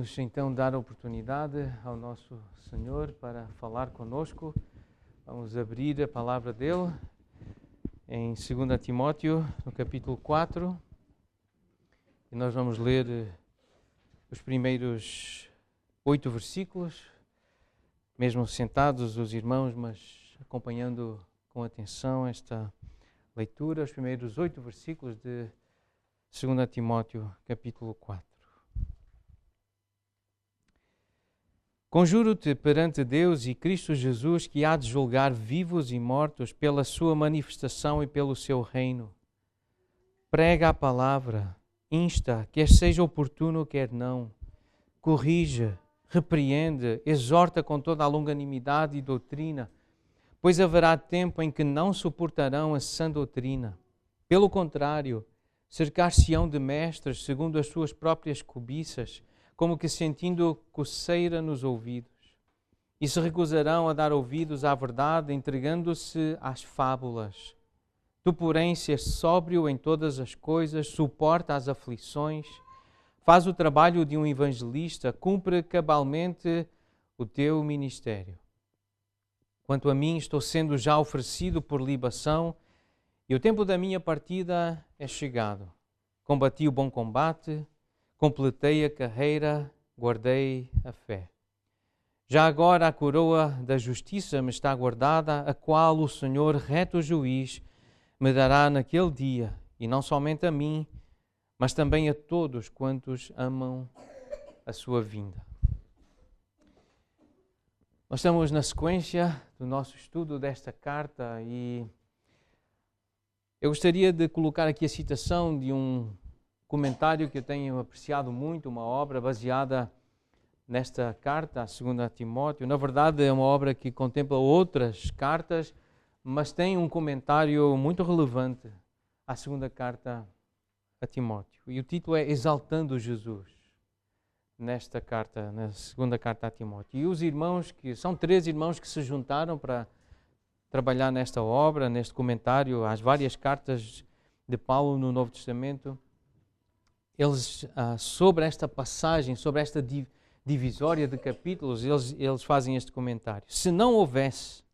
Vamos então dar a oportunidade ao nosso Senhor para falar conosco. Vamos abrir a palavra dele em 2 Timóteo, no capítulo 4. E nós vamos ler os primeiros 8 versículos, mesmo sentados os irmãos, mas acompanhando com atenção esta leitura, os primeiros 8 versículos de 2 Timóteo, capítulo 4. Conjuro-te perante Deus e Cristo Jesus, que há de julgar vivos e mortos pela sua manifestação e pelo seu reino. Prega a palavra, insta, quer seja oportuno, quer não. Corrige, repreende, exorta com toda a longanimidade e doutrina, pois haverá tempo em que não suportarão a sã doutrina. Pelo contrário, cercar-se-ão de mestres segundo as suas próprias cobiças, como que sentindo coceira nos ouvidos, e se recusarão a dar ouvidos à verdade, entregando-se às fábulas. Tu, porém, se és sóbrio em todas as coisas, suporta as aflições, faz o trabalho de um evangelista, cumpre cabalmente o teu ministério. Quanto a mim, estou sendo já oferecido por libação, e o tempo da minha partida é chegado. Combati o bom combate, completei a carreira, guardei a fé. Já agora a coroa da justiça me está guardada, a qual o Senhor, reto juiz, me dará naquele dia, e não somente a mim, mas também a todos quantos amam a sua vinda. Nós estamos na sequência do nosso estudo desta carta e eu gostaria de colocar aqui a citação de um comentário que eu tenho apreciado muito, uma obra baseada nesta carta, a 2 Timóteo. Na verdade, é uma obra que contempla outras cartas, mas tem um comentário muito relevante à segunda carta a Timóteo. E o título é Exaltando Jesus, nesta carta, na segunda carta a Timóteo. E os irmãos, que são 3 irmãos que se juntaram para trabalhar nesta obra, neste comentário às várias cartas de Paulo no Novo Testamento, eles, sobre esta passagem, sobre esta divisória de capítulos, eles fazem este comentário. Se não houvesse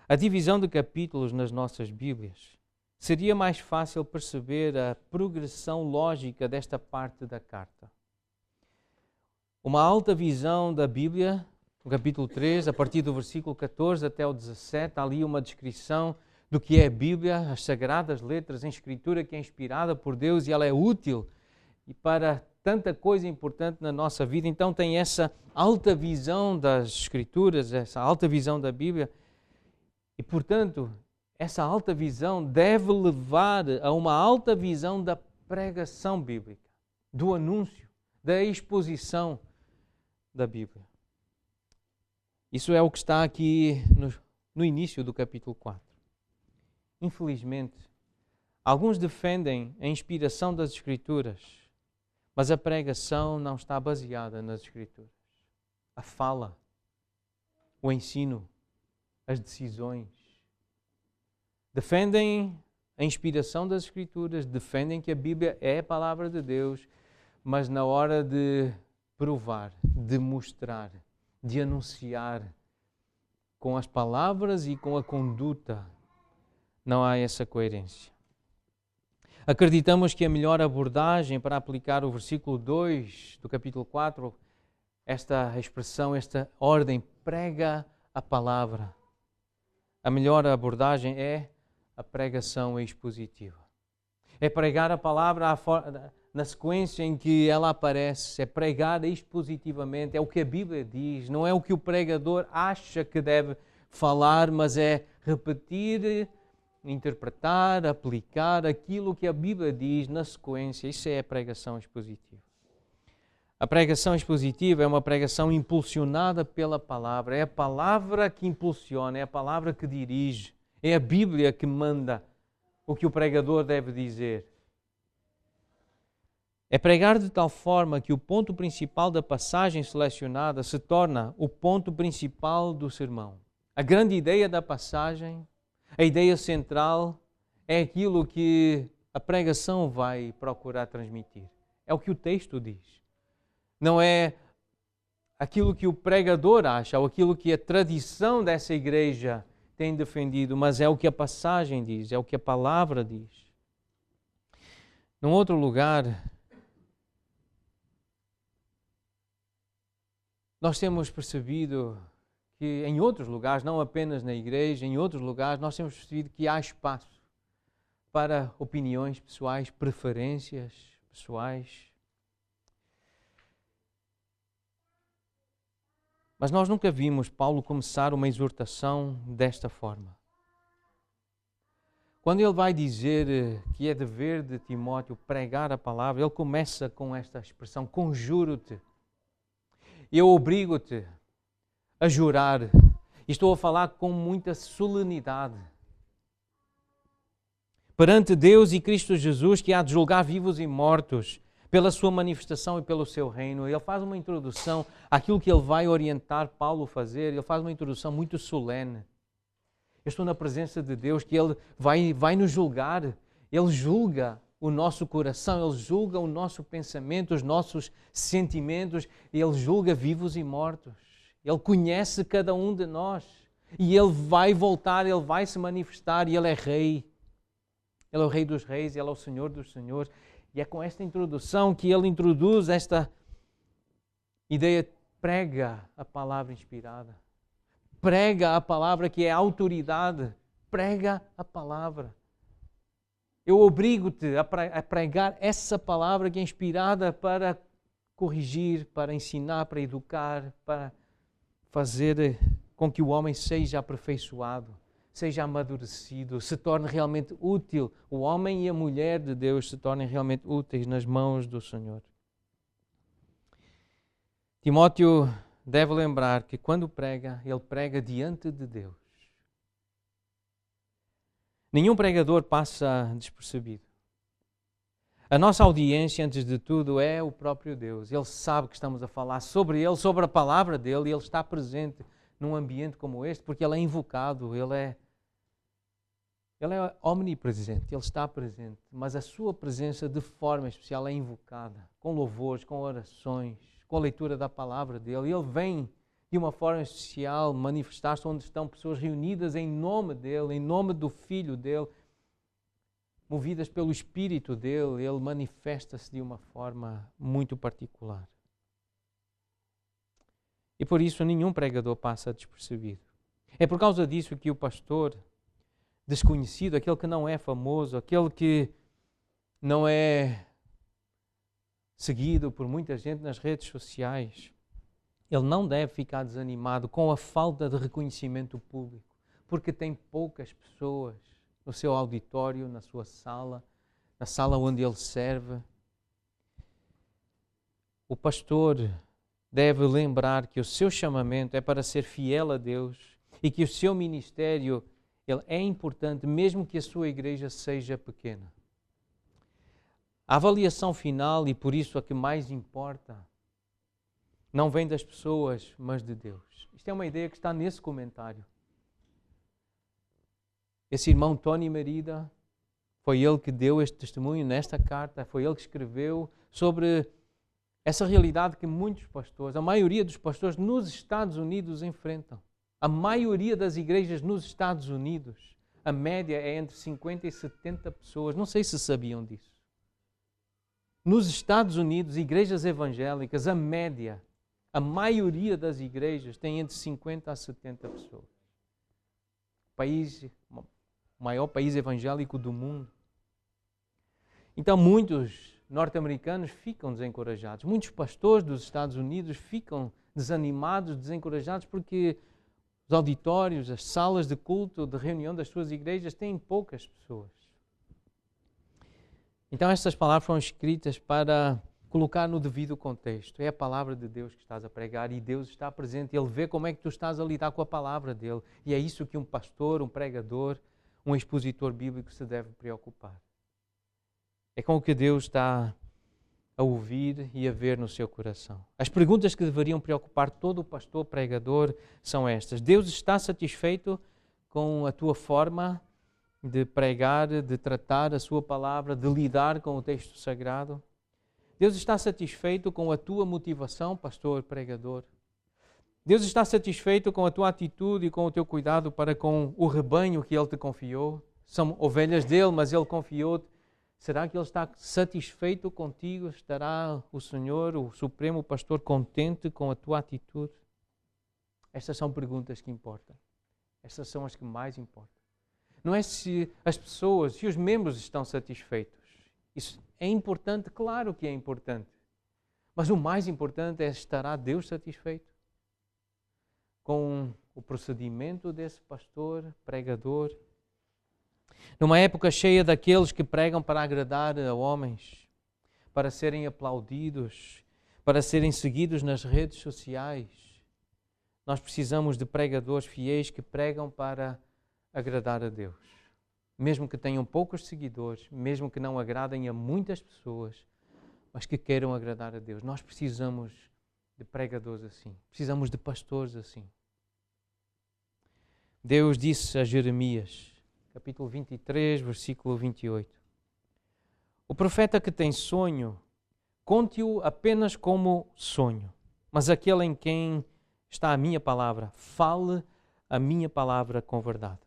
a divisão de capítulos nas nossas Bíblias, seria mais fácil perceber a progressão lógica desta parte da carta. Uma alta visão da Bíblia, no capítulo 3, a partir do versículo 14 até o 17, há ali uma descrição do que é a Bíblia, as sagradas letras em escritura que é inspirada por Deus e ela é útil e para tanta coisa importante na nossa vida. Então tem essa alta visão das Escrituras, essa alta visão da Bíblia. E, portanto, essa alta visão deve levar a uma alta visão da pregação bíblica, do anúncio, da exposição da Bíblia. Isso é o que está aqui no início do capítulo 4. Infelizmente, alguns defendem a inspiração das Escrituras, mas a pregação não está baseada nas Escrituras. A fala, o ensino, as decisões. Defendem a inspiração das Escrituras, defendem que a Bíblia é a palavra de Deus, mas na hora de provar, de mostrar, de anunciar com as palavras e com a conduta, não há essa coerência. Acreditamos que a melhor abordagem para aplicar o versículo 2 do capítulo 4, esta expressão, esta ordem, prega a palavra. A melhor abordagem é a pregação expositiva. É pregar a palavra na sequência em que ela aparece, é pregar expositivamente, é o que a Bíblia diz, não é o que o pregador acha que deve falar, mas é repetir, interpretar, aplicar aquilo que a Bíblia diz na sequência. Isso é a pregação expositiva. A pregação expositiva é uma pregação impulsionada pela palavra. É a palavra que impulsiona, é a palavra que dirige. É a Bíblia que manda o que o pregador deve dizer. É pregar de tal forma que o ponto principal da passagem selecionada se torna o ponto principal do sermão. A grande ideia da passagem, a ideia central, é aquilo que a pregação vai procurar transmitir. É o que o texto diz. Não é aquilo que o pregador acha, ou aquilo que a tradição dessa igreja tem defendido, mas é o que a passagem diz, é o que a palavra diz. Num outro lugar, nós temos percebido que em outros lugares, não apenas na igreja, em outros lugares, nós temos percebido que há espaço para opiniões pessoais, preferências pessoais. Mas nós nunca vimos Paulo começar uma exortação desta forma. Quando ele vai dizer que é dever de Timóteo pregar a palavra, ele começa com esta expressão: conjuro-te, eu obrigo-te a jurar. E estou a falar com muita solenidade. Perante Deus e Cristo Jesus, que há de julgar vivos e mortos, pela sua manifestação e pelo seu reino. Ele faz uma introdução àquilo que ele vai orientar Paulo a fazer. Ele faz uma introdução muito solene. Eu estou na presença de Deus, que Ele vai nos julgar. Ele julga o nosso coração, Ele julga o nosso pensamento, os nossos sentimentos. Ele julga vivos e mortos. Ele conhece cada um de nós. E Ele vai voltar, Ele vai se manifestar e Ele é Rei. Ele é o Rei dos Reis, Ele é o Senhor dos Senhores. E é com esta introdução que Ele introduz esta ideia: prega a palavra inspirada. Prega a palavra que é autoridade. Prega a palavra. Eu obrigo-te a pregar essa palavra que é inspirada para corrigir, para ensinar, para educar, para fazer com que o homem seja aperfeiçoado, seja amadurecido, se torne realmente útil. O homem e a mulher de Deus se tornem realmente úteis nas mãos do Senhor. Timóteo deve lembrar que quando prega, ele prega diante de Deus. Nenhum pregador passa despercebido. A nossa audiência, antes de tudo, é o próprio Deus. Ele sabe que estamos a falar sobre Ele, sobre a palavra dEle, e Ele está presente num ambiente como este, porque Ele é invocado, Ele é omnipresente, Ele está presente, mas a sua presença de forma especial é invocada, com louvores, com orações, com a leitura da palavra dEle. Ele vem de uma forma especial manifestar-se onde estão pessoas reunidas em nome dEle, em nome do Filho dEle, movidas pelo Espírito dEle. Ele manifesta-se de uma forma muito particular. E por isso nenhum pregador passa despercebido. É por causa disso que o pastor desconhecido, aquele que não é famoso, aquele que não é seguido por muita gente nas redes sociais, ele não deve ficar desanimado com a falta de reconhecimento público, porque tem poucas pessoas no seu auditório, na sua sala, na sala onde ele serve. O pastor deve lembrar que o seu chamamento é para ser fiel a Deus e que o seu ministério ele é importante, mesmo que a sua igreja seja pequena. A avaliação final, e por isso a que mais importa, não vem das pessoas, mas de Deus. Isto é uma ideia que está nesse comentário. Esse irmão Tony Merida, foi ele que deu este testemunho nesta carta, foi ele que escreveu sobre essa realidade que muitos pastores, a maioria dos pastores nos Estados Unidos enfrentam. A maioria das igrejas nos Estados Unidos, a média é entre 50 e 70 pessoas. Não sei se sabiam disso. Nos Estados Unidos, igrejas evangélicas, a média, a maioria das igrejas tem entre 50 a 70 pessoas. O maior país evangélico do mundo. Então muitos norte-americanos ficam desencorajados. Muitos pastores dos Estados Unidos ficam desanimados, desencorajados, porque os auditórios, as salas de culto, de reunião das suas igrejas têm poucas pessoas. Então estas palavras foram escritas para colocar no devido contexto. É a palavra de Deus que estás a pregar e Deus está presente. Ele vê como é que tu estás a lidar com a palavra dele. E é isso que um pastor, um pregador, um expositor bíblico se deve preocupar. É com o que Deus está a ouvir e a ver no seu coração. As perguntas que deveriam preocupar todo o pastor pregador são estas: Deus está satisfeito com a tua forma de pregar, de tratar a sua palavra, de lidar com o texto sagrado? Deus está satisfeito com a tua motivação, pastor pregador? Deus está satisfeito com a tua atitude e com o teu cuidado para com o rebanho que Ele te confiou? São ovelhas dele, mas Ele confiou-te. Será que Ele está satisfeito contigo? Estará o Senhor, o Supremo Pastor, contente com a tua atitude? Estas são perguntas que importam. Estas são as que mais importam. Não é se as pessoas, se os membros estão satisfeitos. Isso é importante, claro que é importante. Mas o mais importante é estará Deus satisfeito com o procedimento desse pastor, pregador. Numa época cheia daqueles que pregam para agradar a homens, para serem aplaudidos, para serem seguidos nas redes sociais, nós precisamos de pregadores fiéis que pregam para agradar a Deus. Mesmo que tenham poucos seguidores, mesmo que não agradem a muitas pessoas, mas que queiram agradar a Deus. Nós precisamos de pregadores assim. Precisamos de pastores assim. Deus disse a Jeremias, capítulo 23, versículo 28. O profeta que tem sonho, conte-o apenas como sonho. Mas aquele em quem está a minha palavra, fale a minha palavra com verdade.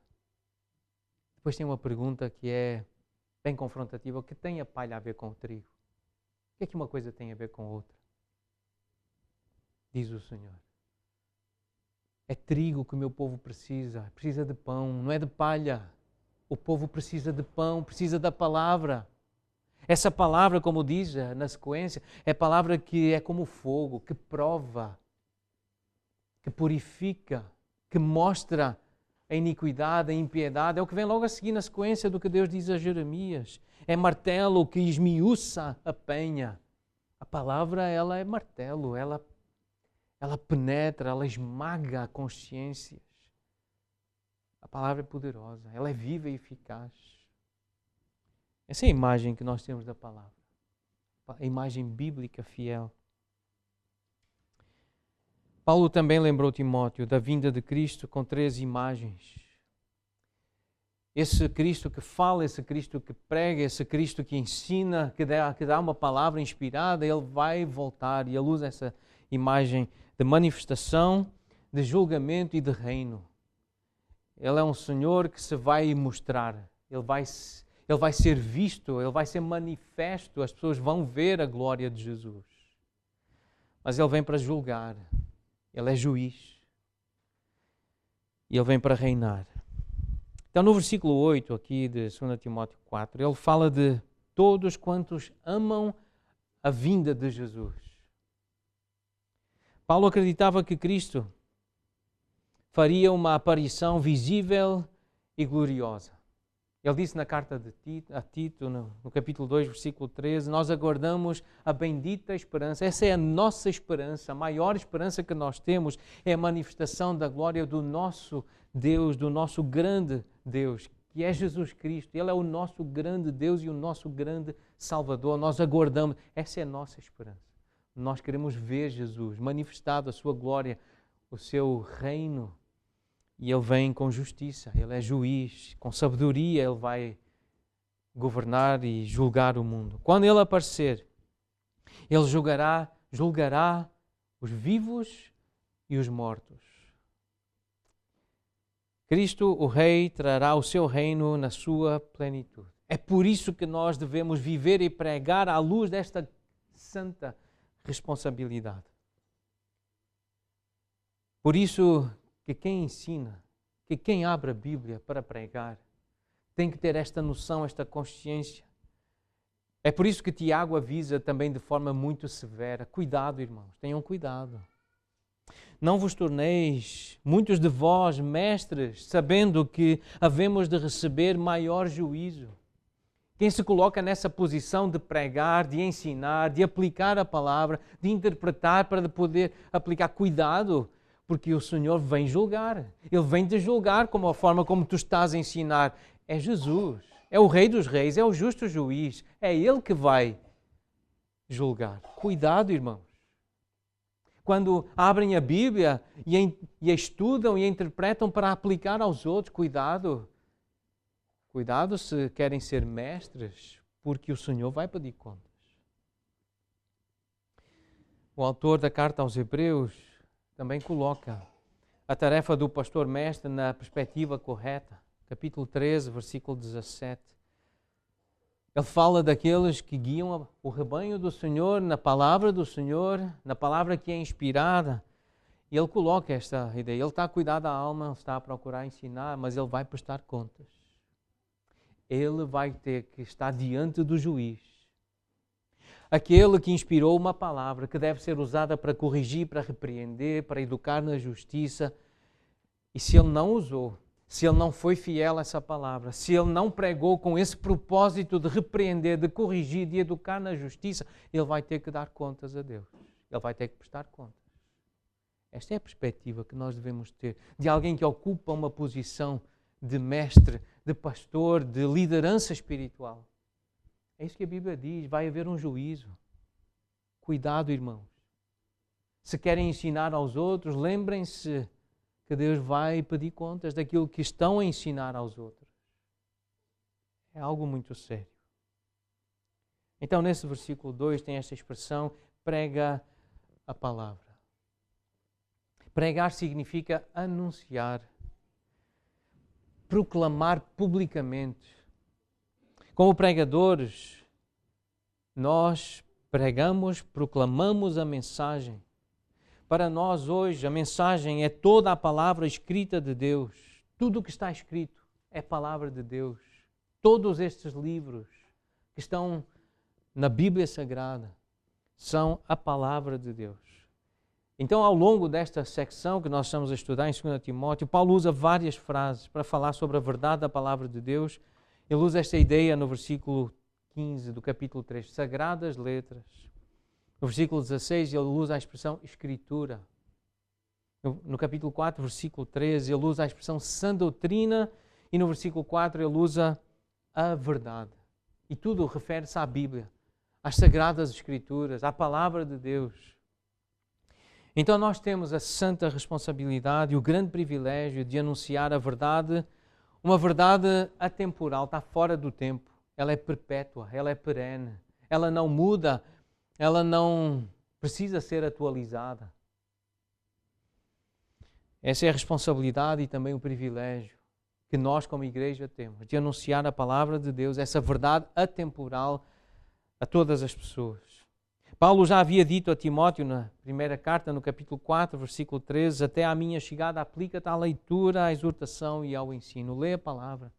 Depois tem uma pergunta que é bem confrontativa. O que tem a palha a ver com o trigo? O que é que uma coisa tem a ver com a outra? Diz o Senhor. É trigo que o meu povo precisa. Precisa de pão, não é de palha. O povo precisa de pão, precisa da palavra. Essa palavra, como diz na sequência, é palavra que é como fogo, que prova, que purifica, que mostra a iniquidade, a impiedade. É o que vem logo a seguir na sequência do que Deus diz a Jeremias. É martelo que esmiuça a penha. A palavra, ela é martelo, ela penetra, ela esmaga consciências. A palavra é poderosa, ela é viva e eficaz. Essa é a imagem que nós temos da palavra. A imagem bíblica fiel. Paulo também lembrou Timóteo da vinda de Cristo com 3 imagens. Esse Cristo que fala, esse Cristo que prega, esse Cristo que ensina, que dá uma palavra inspirada, Ele vai voltar. E a luz dessa imagem de manifestação, de julgamento e de reino. Ele é um Senhor que se vai mostrar. Ele vai ser visto, Ele vai ser manifesto. As pessoas vão ver a glória de Jesus. Mas Ele vem para julgar. Ele é juiz. E Ele vem para reinar. Então, no versículo 8 aqui de 2 Timóteo 4, ele fala de todos quantos amam a vinda de Jesus. Paulo acreditava que Cristo faria uma aparição visível e gloriosa. Ele disse na carta a Tito, no capítulo 2, versículo 13, nós aguardamos a bendita esperança. Essa é a nossa esperança, a maior esperança que nós temos é a manifestação da glória do nosso Deus, do nosso grande Deus, que é Jesus Cristo. Ele é o nosso grande Deus e o nosso grande Salvador. Nós aguardamos, essa é a nossa esperança. Nós queremos ver Jesus manifestado, a sua glória, o seu reino. E Ele vem com justiça, Ele é juiz, com sabedoria Ele vai governar e julgar o mundo. Quando Ele aparecer, Ele julgará os vivos e os mortos. Cristo, o Rei, trará o seu reino na sua plenitude. É por isso que nós devemos viver e pregar à luz desta santa responsabilidade. Por isso que quem ensina, que quem abre a Bíblia para pregar, tem que ter esta noção, esta consciência. É por isso que Tiago avisa também de forma muito severa. Cuidado, irmãos, tenham cuidado. Não vos torneis, muitos de vós, mestres, sabendo que havemos de receber maior juízo. Quem se coloca nessa posição de pregar, de ensinar, de aplicar a palavra, de interpretar para poder aplicar, cuidado, porque o Senhor vem julgar. Ele vem te julgar como a forma como tu estás a ensinar. É Jesus, é o Rei dos Reis, é o justo juiz. É Ele que vai julgar. Cuidado, irmãos. Quando abrem a Bíblia e a estudam e a interpretam para aplicar aos outros, cuidado. Cuidado se querem ser mestres, porque o Senhor vai pedir contas. O autor da carta aos Hebreus também coloca a tarefa do pastor mestre na perspectiva correta. Capítulo 13, versículo 17. Ele fala daqueles que guiam o rebanho do Senhor na palavra do Senhor, na palavra que é inspirada. E ele coloca esta ideia. Ele está a cuidar da alma, ele está a procurar ensinar, mas ele vai prestar contas. Ele vai ter que estar diante do juiz. Aquele que inspirou uma palavra que deve ser usada para corrigir, para repreender, para educar na justiça. E se ele não usou, se ele não foi fiel a essa palavra, se ele não pregou com esse propósito de repreender, de corrigir, de educar na justiça, ele vai ter que dar contas a Deus. Ele vai ter que prestar contas. Esta é a perspectiva que nós devemos ter de alguém que ocupa uma posição de mestre, de pastor, de liderança espiritual. É isso que a Bíblia diz, vai haver um juízo. Cuidado, irmãos. Se querem ensinar aos outros, lembrem-se que Deus vai pedir contas daquilo que estão a ensinar aos outros. É algo muito sério. Então, nesse versículo 2 tem esta expressão, prega a palavra. Pregar significa anunciar, proclamar publicamente. Como pregadores, nós pregamos, proclamamos a mensagem. Para nós hoje, a mensagem é toda a palavra escrita de Deus. Tudo o que está escrito é palavra de Deus. Todos estes livros que estão na Bíblia Sagrada são a palavra de Deus. Então, ao longo desta secção que nós estamos a estudar em 2 Timóteo, Paulo usa várias frases para falar sobre a verdade da palavra de Deus. Ele usa esta ideia no versículo 15 do capítulo 3, sagradas letras. No versículo 16, ele usa a expressão escritura. No capítulo 4, versículo 13, ele usa a expressão sã doutrina. E no versículo 4, ele usa a verdade. E tudo refere-se à Bíblia, às sagradas escrituras, à palavra de Deus. Então nós temos a santa responsabilidade e o grande privilégio de anunciar a verdade, uma verdade atemporal, está fora do tempo. Ela é perpétua, ela é perene, ela não muda, ela não precisa ser atualizada. Essa é a responsabilidade e também o privilégio que nós como igreja temos, de anunciar a palavra de Deus, essa verdade atemporal a todas as pessoas. Paulo já havia dito a Timóteo na primeira carta, no capítulo 4, versículo 13, até à minha chegada aplica-te à leitura, à exortação e ao ensino. Lê a palavra,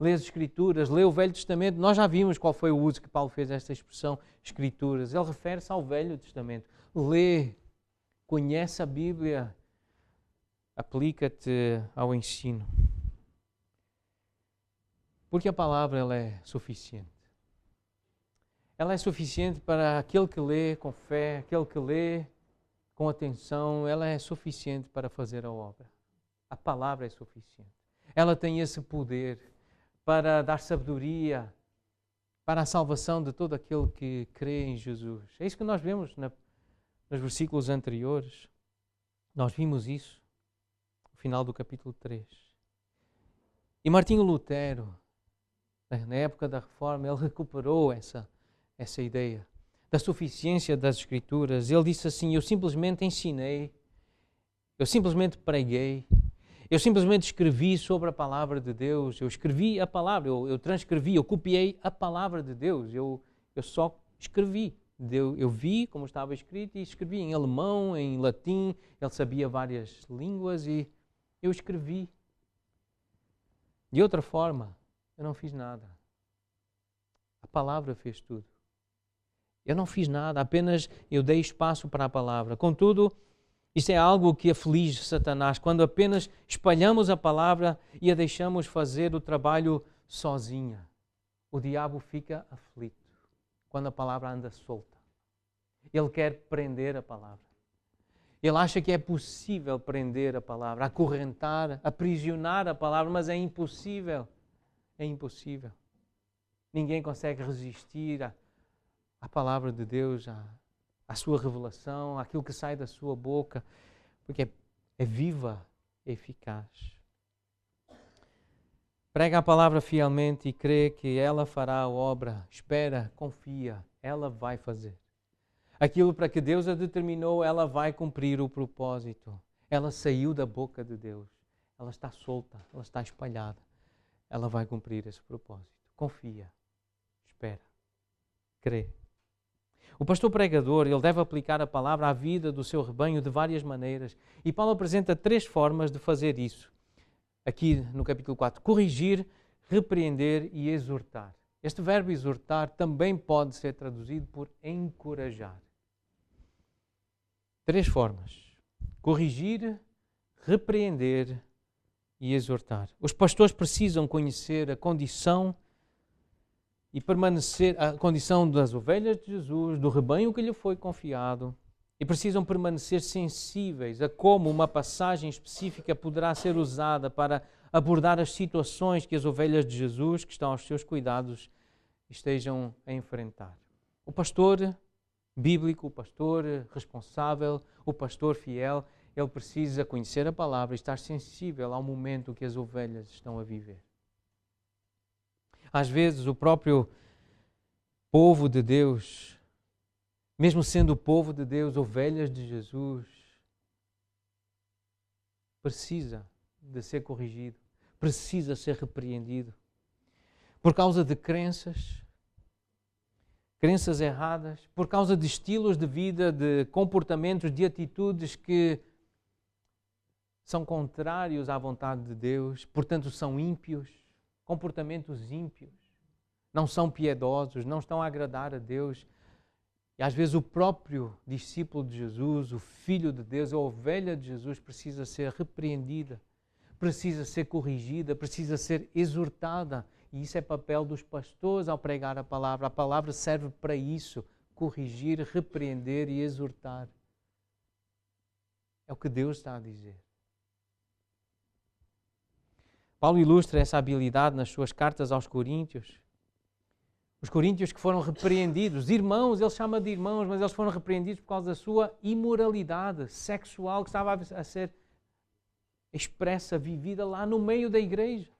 lê as Escrituras, lê o Velho Testamento. Nós já vimos qual foi o uso que Paulo fez desta expressão, Escrituras. Ele refere-se ao Velho Testamento. Lê, conhece a Bíblia, aplica-te ao ensino. Porque a palavra ela é suficiente. Ela é suficiente para aquele que lê com fé, aquele que lê com atenção, ela é suficiente para fazer a obra. A palavra é suficiente. Ela tem esse poder para dar sabedoria, para a salvação de todo aquele que crê em Jesus. É isso que nós vemos nos versículos anteriores. Nós vimos isso no final do capítulo 3. E Martinho Lutero, na época da Reforma, ele recuperou essa ideia da suficiência das Escrituras. Ele disse assim, eu simplesmente ensinei, eu simplesmente preguei, eu simplesmente escrevi sobre a palavra de Deus, eu escrevi a palavra, eu transcrevi, eu copiei a palavra de Deus, eu só escrevi. Eu vi como estava escrito e escrevi em alemão, em latim, ele sabia várias línguas e eu escrevi. De outra forma, eu não fiz nada. A palavra fez tudo. Eu não fiz nada, apenas eu dei espaço para a palavra. Contudo, isso é algo que aflige Satanás, quando apenas espalhamos a palavra e a deixamos fazer o trabalho sozinha. O diabo fica aflito quando a palavra anda solta. Ele quer prender a palavra. Ele acha que é possível prender a palavra, acorrentar, aprisionar a palavra, mas é impossível. É impossível. Ninguém consegue resistir à palavra de Deus, à sua revelação, àquilo que sai da sua boca, porque é viva, é eficaz. Prega a palavra fielmente e crê que ela fará a obra. Espera, confia, ela vai fazer. Aquilo para que Deus a determinou, ela vai cumprir o propósito. Ela saiu da boca de Deus. Ela está solta, ela está espalhada. Ela vai cumprir esse propósito. Confia, espera, crê. O pastor pregador, ele deve aplicar a palavra à vida do seu rebanho de várias maneiras. E Paulo apresenta 3 formas de fazer isso. Aqui no capítulo 4, corrigir, repreender e exortar. Este verbo exortar também pode ser traduzido por encorajar. 3 formas: corrigir, repreender e exortar. Os pastores precisam conhecer a condição e permanecer, a condição das ovelhas de Jesus, do rebanho que lhe foi confiado, e precisam permanecer sensíveis a como uma passagem específica poderá ser usada para abordar as situações que as ovelhas de Jesus, que estão aos seus cuidados, estejam a enfrentar. O pastor bíblico, o pastor responsável, o pastor fiel, ele precisa conhecer a palavra e estar sensível ao momento que as ovelhas estão a viver. Às vezes o próprio povo de Deus, mesmo sendo o povo de Deus, ovelhas de Jesus, precisa de ser corrigido, precisa ser repreendido. Por causa de crenças erradas, por causa de estilos de vida, de comportamentos, de atitudes que são contrários à vontade de Deus, portanto são ímpios, comportamentos ímpios, não são piedosos, não estão a agradar a Deus. E às vezes o próprio discípulo de Jesus, o Filho de Deus, a ovelha de Jesus precisa ser repreendida, precisa ser corrigida, precisa ser exortada. E isso é papel dos pastores ao pregar a palavra. A palavra serve para isso, corrigir, repreender e exortar. É o que Deus está a dizer. Paulo ilustra essa habilidade nas suas cartas aos Coríntios. Os coríntios que foram repreendidos, irmãos, ele chama de irmãos, mas eles foram repreendidos por causa da sua imoralidade sexual que estava a ser expressa, vivida lá no meio da igreja.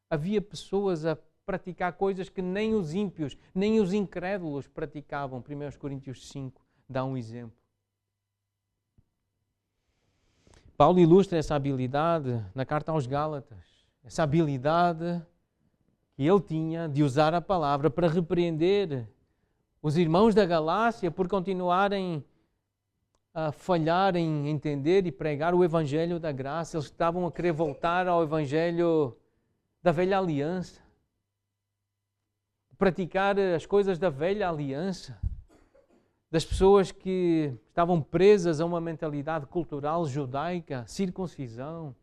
Havia pessoas a praticar coisas que nem os ímpios, nem os incrédulos praticavam. 1 Coríntios 5 dá um exemplo. Paulo ilustra essa habilidade na carta aos Gálatas. Essa habilidade que ele tinha de usar a palavra para repreender os irmãos da Galácia por continuarem a falhar em entender e pregar o Evangelho da graça. Eles estavam a querer voltar ao Evangelho da velha aliança, praticar as coisas da velha aliança, das pessoas que estavam presas a uma mentalidade cultural judaica, circuncisão,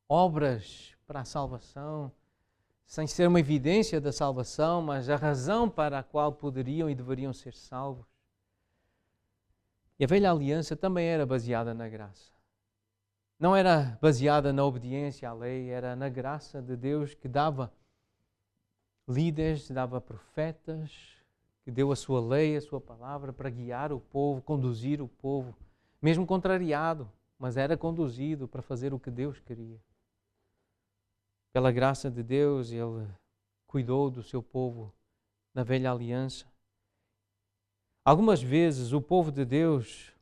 obras para a salvação, sem ser uma evidência da salvação, mas a razão para a qual poderiam e deveriam ser salvos. E a velha aliança também era baseada na graça. Não era baseada na obediência à lei, era na graça de Deus que dava líderes, dava profetas, que deu a sua lei, a sua palavra para guiar o povo, conduzir o povo, mesmo contrariado, mas era conduzido para fazer o que Deus queria. Pela graça de Deus, Ele cuidou do seu povo na velha aliança. Algumas vezes o povo de Deus,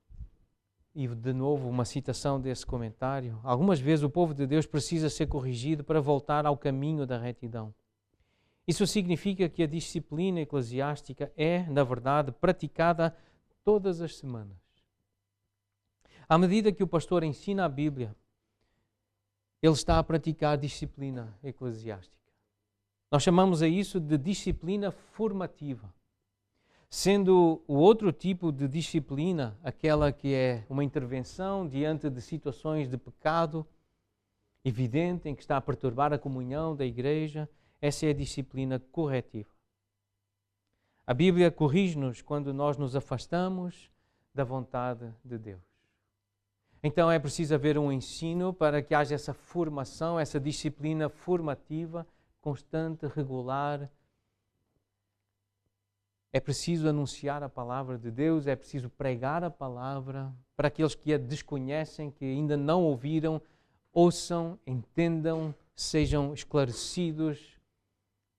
e de novo uma citação desse comentário, algumas vezes o povo de Deus precisa ser corrigido para voltar ao caminho da retidão. Isso significa que a disciplina eclesiástica é, na verdade, praticada todas as semanas. À medida que o pastor ensina a Bíblia, ele está a praticar disciplina eclesiástica. Nós chamamos a isso de disciplina formativa. Sendo o outro tipo de disciplina aquela que é uma intervenção diante de situações de pecado evidente, em que está a perturbar a comunhão da igreja, essa é a disciplina corretiva. A Bíblia corrige-nos quando nós nos afastamos da vontade de Deus. Então é preciso haver um ensino para que haja essa formação, essa disciplina formativa, constante, regular. É preciso anunciar a palavra de Deus, é preciso pregar a palavra para aqueles que a desconhecem, que ainda não ouviram, ouçam, entendam, sejam esclarecidos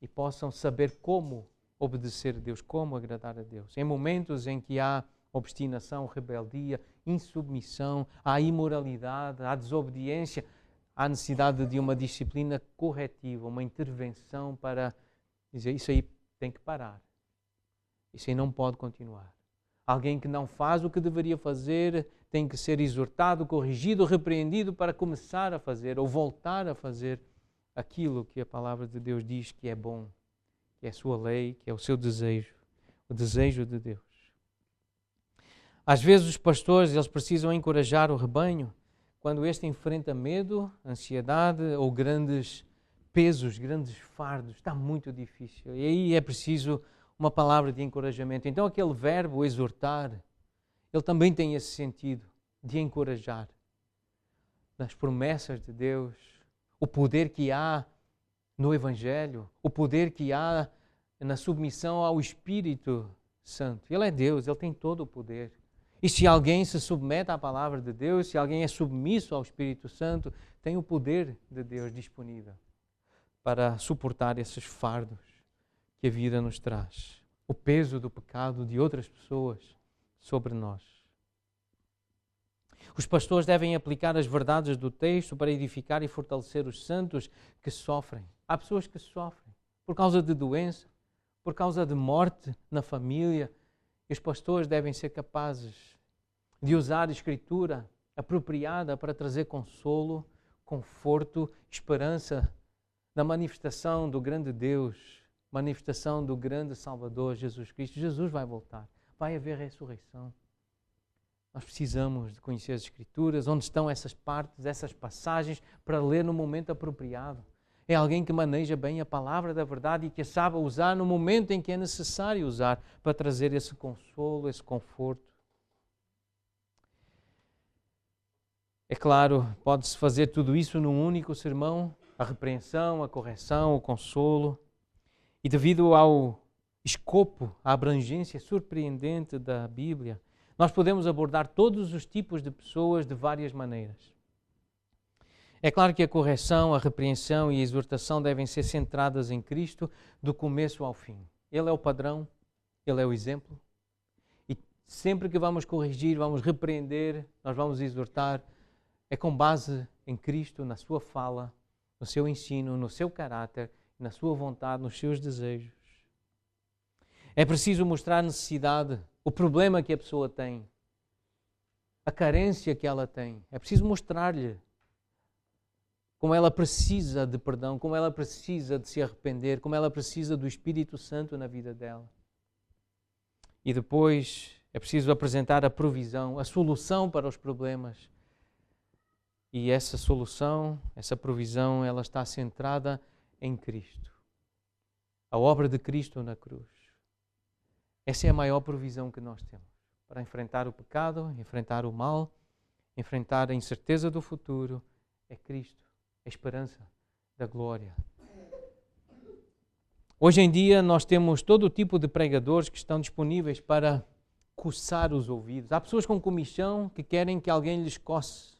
e possam saber como obedecer a Deus, como agradar a Deus. Em momentos em que há obstinação, rebeldia, insubmissão, há imoralidade, há desobediência, há necessidade de uma disciplina corretiva, uma intervenção para dizer isso aí tem que parar, isso aí não pode continuar. Alguém que não faz o que deveria fazer tem que ser exortado, corrigido, repreendido para começar a fazer ou voltar a fazer aquilo que a palavra de Deus diz que é bom, que é a sua lei, que é o seu desejo, o desejo de Deus. Às vezes os pastores eles precisam encorajar o rebanho quando este enfrenta medo, ansiedade ou grandes pesos, grandes fardos. Está muito difícil. E aí é preciso uma palavra de encorajamento. Então aquele verbo exortar, ele também tem esse sentido de encorajar. Nas promessas de Deus, o poder que há no Evangelho, o poder que há na submissão ao Espírito Santo. Ele é Deus, Ele tem todo o poder. E se alguém se submete à palavra de Deus, se alguém é submisso ao Espírito Santo, tem o poder de Deus disponível para suportar esses fardos que a vida nos traz. O peso do pecado de outras pessoas sobre nós. Os pastores devem aplicar as verdades do texto para edificar e fortalecer os santos que sofrem. Há pessoas que sofrem por causa de doença, por causa de morte na família. E os pastores devem ser capazes de usar a Escritura apropriada para trazer consolo, conforto, esperança na manifestação do grande Deus, manifestação do grande Salvador Jesus Cristo. Jesus vai voltar, vai haver ressurreição. Nós precisamos de conhecer as Escrituras, onde estão essas partes, essas passagens, para ler no momento apropriado. É alguém que maneja bem a palavra da verdade e que a sabe usar no momento em que é necessário usar para trazer esse consolo, esse conforto. É claro, pode-se fazer tudo isso num único sermão, a repreensão, a correção, o consolo. E devido ao escopo, à abrangência surpreendente da Bíblia, nós podemos abordar todos os tipos de pessoas de várias maneiras. É claro que a correção, a repreensão e a exortação devem ser centradas em Cristo do começo ao fim. Ele é o padrão, Ele é o exemplo. E sempre que vamos corrigir, vamos repreender, nós vamos exortar, é com base em Cristo, na sua fala, no seu ensino, no seu caráter, na sua vontade, nos seus desejos. É preciso mostrar a necessidade, o problema que a pessoa tem, a carência que ela tem. É preciso mostrar-lhe como ela precisa de perdão, como ela precisa de se arrepender, como ela precisa do Espírito Santo na vida dela. E depois é preciso apresentar a provisão, a solução para os problemas. E essa solução, essa provisão, ela está centrada em Cristo. A obra de Cristo na cruz. Essa é a maior provisão que nós temos para enfrentar o pecado, enfrentar o mal, enfrentar a incerteza do futuro. É Cristo, a esperança da glória. Hoje em dia nós temos todo o tipo de pregadores que estão disponíveis para coçar os ouvidos. Há pessoas com comichão que querem que alguém lhes coce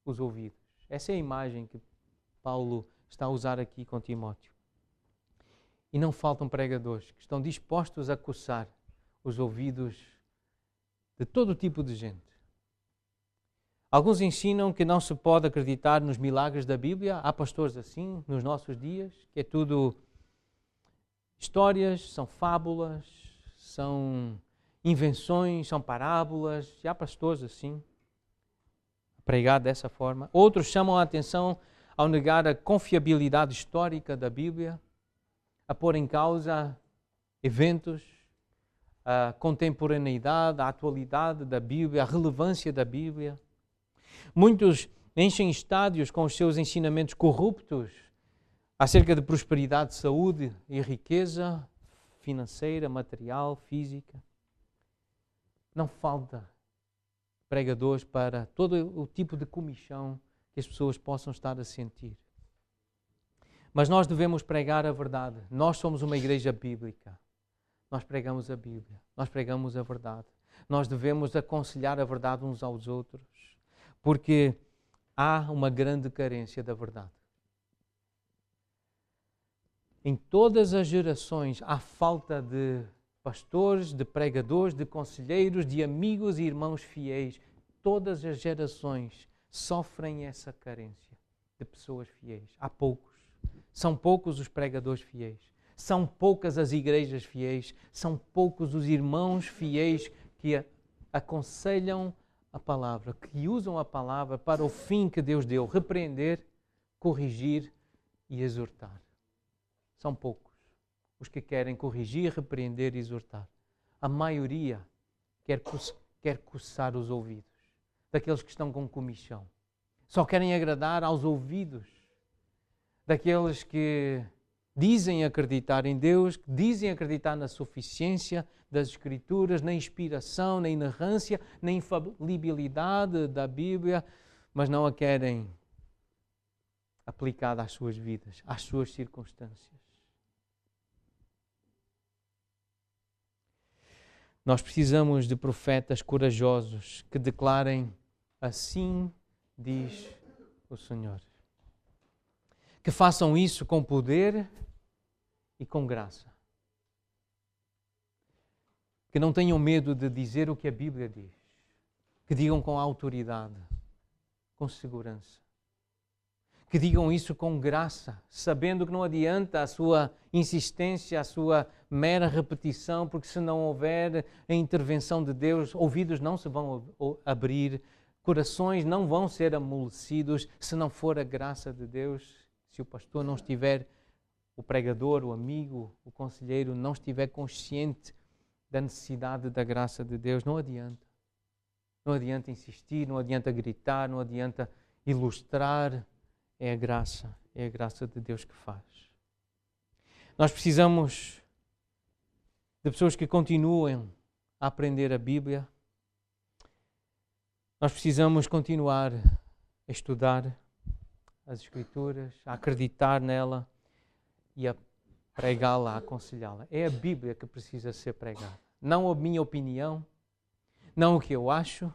os ouvidos. Essa é a imagem que Paulo está a usar aqui com Timóteo. E não faltam pregadores que estão dispostos a coçar os ouvidos de todo tipo de gente. Alguns ensinam que não se pode acreditar nos milagres da Bíblia. Há pastores assim nos nossos dias, que é tudo histórias, são fábulas, são invenções, são parábolas. E há pastores assim, a pregar dessa forma. Outros chamam a atenção ao negar a confiabilidade histórica da Bíblia, a pôr em causa eventos, a contemporaneidade, a atualidade da Bíblia, a relevância da Bíblia. Muitos enchem estádios com os seus ensinamentos corruptos acerca de prosperidade, saúde e riqueza financeira, material, física. Não falta pregadores para todo o tipo de comichão que as pessoas possam estar a sentir. Mas nós devemos pregar a verdade. Nós somos uma igreja bíblica. Nós pregamos a Bíblia. Nós pregamos a verdade. Nós devemos aconselhar a verdade uns aos outros. Porque há uma grande carência da verdade. Em todas as gerações há falta de pastores, de pregadores, de conselheiros, de amigos e irmãos fiéis. Todas as gerações sofrem essa carência de pessoas fiéis. Há poucos. São poucos os pregadores fiéis. São poucas as igrejas fiéis. São poucos os irmãos fiéis que aconselham a palavra, que usam a palavra para o fim que Deus deu, repreender, corrigir e exortar. São poucos os que querem corrigir, repreender e exortar. A maioria quer coçar os ouvidos daqueles que estão com comichão. Só querem agradar aos ouvidos daqueles que dizem acreditar em Deus, que dizem acreditar na suficiência das Escrituras, na inspiração, na inerrância, na infalibilidade da Bíblia, mas não a querem aplicada às suas vidas, às suas circunstâncias. Nós precisamos de profetas corajosos que declarem: assim diz o Senhor. Que façam isso com poder e com graça. Que não tenham medo de dizer o que a Bíblia diz. Que digam com autoridade, com segurança. Que digam isso com graça, sabendo que não adianta a sua insistência, a sua mera repetição, porque se não houver a intervenção de Deus, ouvidos não se vão abrir, corações não vão ser amolecidos, se não for a graça de Deus. Se o pastor não estiver, o pregador, o amigo, o conselheiro não estiver consciente da necessidade da graça de Deus, não adianta. Não adianta insistir, não adianta gritar, não adianta ilustrar. É a graça de Deus que faz. Nós precisamos de pessoas que continuem a aprender a Bíblia. Nós precisamos continuar a estudar as Escrituras, a acreditar nela e a pregá-la, a aconselhá-la. É a Bíblia que precisa ser pregada. Não a minha opinião, não o que eu acho,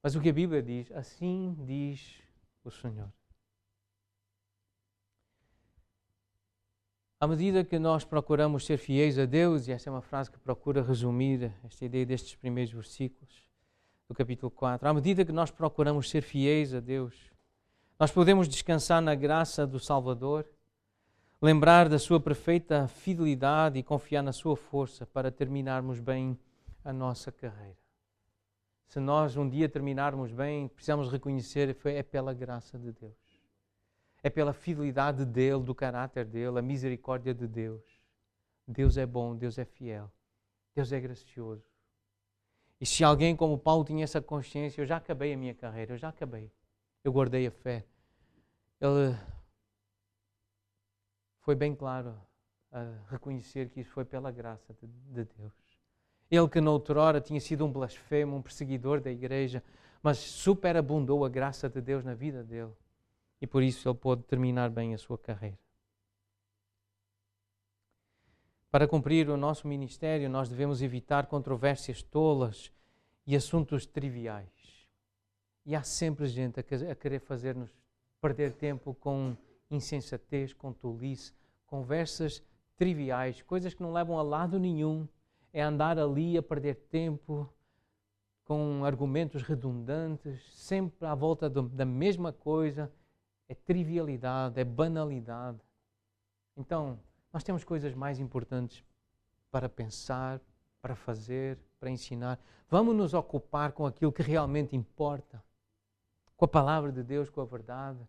mas o que a Bíblia diz. Assim diz o Senhor. À medida que nós procuramos ser fiéis a Deus, e esta é uma frase que procura resumir esta ideia destes primeiros versículos do capítulo 4, à medida que nós procuramos ser fiéis a Deus, nós podemos descansar na graça do Salvador, lembrar da sua perfeita fidelidade e confiar na sua força para terminarmos bem a nossa carreira. Se nós um dia terminarmos bem, precisamos reconhecer que é pela graça de Deus. É pela fidelidade dEle, do caráter dEle, a misericórdia de Deus. Deus é bom, Deus é fiel, Deus é gracioso. E se alguém como Paulo tinha essa consciência, eu já acabei a minha carreira, eu já acabei. Eu guardei a fé. Ele foi bem claro a reconhecer que isso foi pela graça de Deus. Ele que noutrora tinha sido um blasfemo, um perseguidor da igreja, mas superabundou a graça de Deus na vida dele. E por isso ele pôde terminar bem a sua carreira. Para cumprir o nosso ministério, nós devemos evitar controvérsias tolas e assuntos triviais. E há sempre gente a querer fazer-nos perder tempo com insensatez, com tolice, conversas triviais, coisas que não levam a lado nenhum. É andar ali a perder tempo com argumentos redundantes, sempre à volta da mesma coisa. É trivialidade, é banalidade. Então, nós temos coisas mais importantes para pensar, para fazer, para ensinar. Vamos nos ocupar com aquilo que realmente importa, com a palavra de Deus, com a verdade.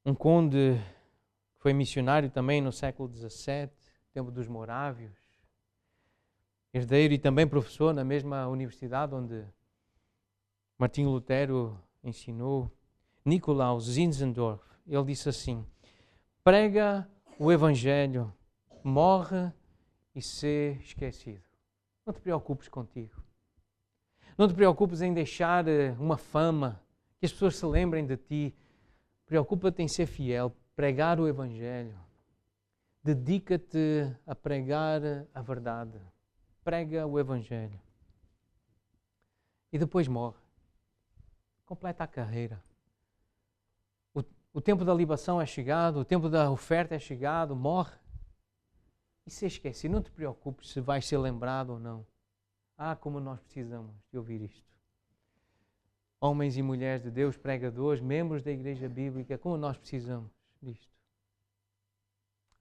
Um conde que foi missionário também no século XVII, tempo dos Morávios, herdeiro e também professor na mesma universidade onde Martinho Lutero ensinou, Nikolaus Zinzendorf, ele disse assim: prega o Evangelho, morre e sê esquecido. Não te preocupes contigo. Não te preocupes em deixar uma fama, que as pessoas se lembrem de ti. Preocupa-te em ser fiel, pregar o Evangelho. Dedica-te a pregar a verdade. Prega o Evangelho. E depois morre. Completa a carreira. O tempo da libação é chegado, o tempo da oferta é chegado, morre. e ser esquecido. Não te preocupes se vais ser lembrado ou não. Como nós precisamos de ouvir isto. Homens e mulheres de Deus, pregadores, membros da Igreja Bíblica, como nós precisamos disto.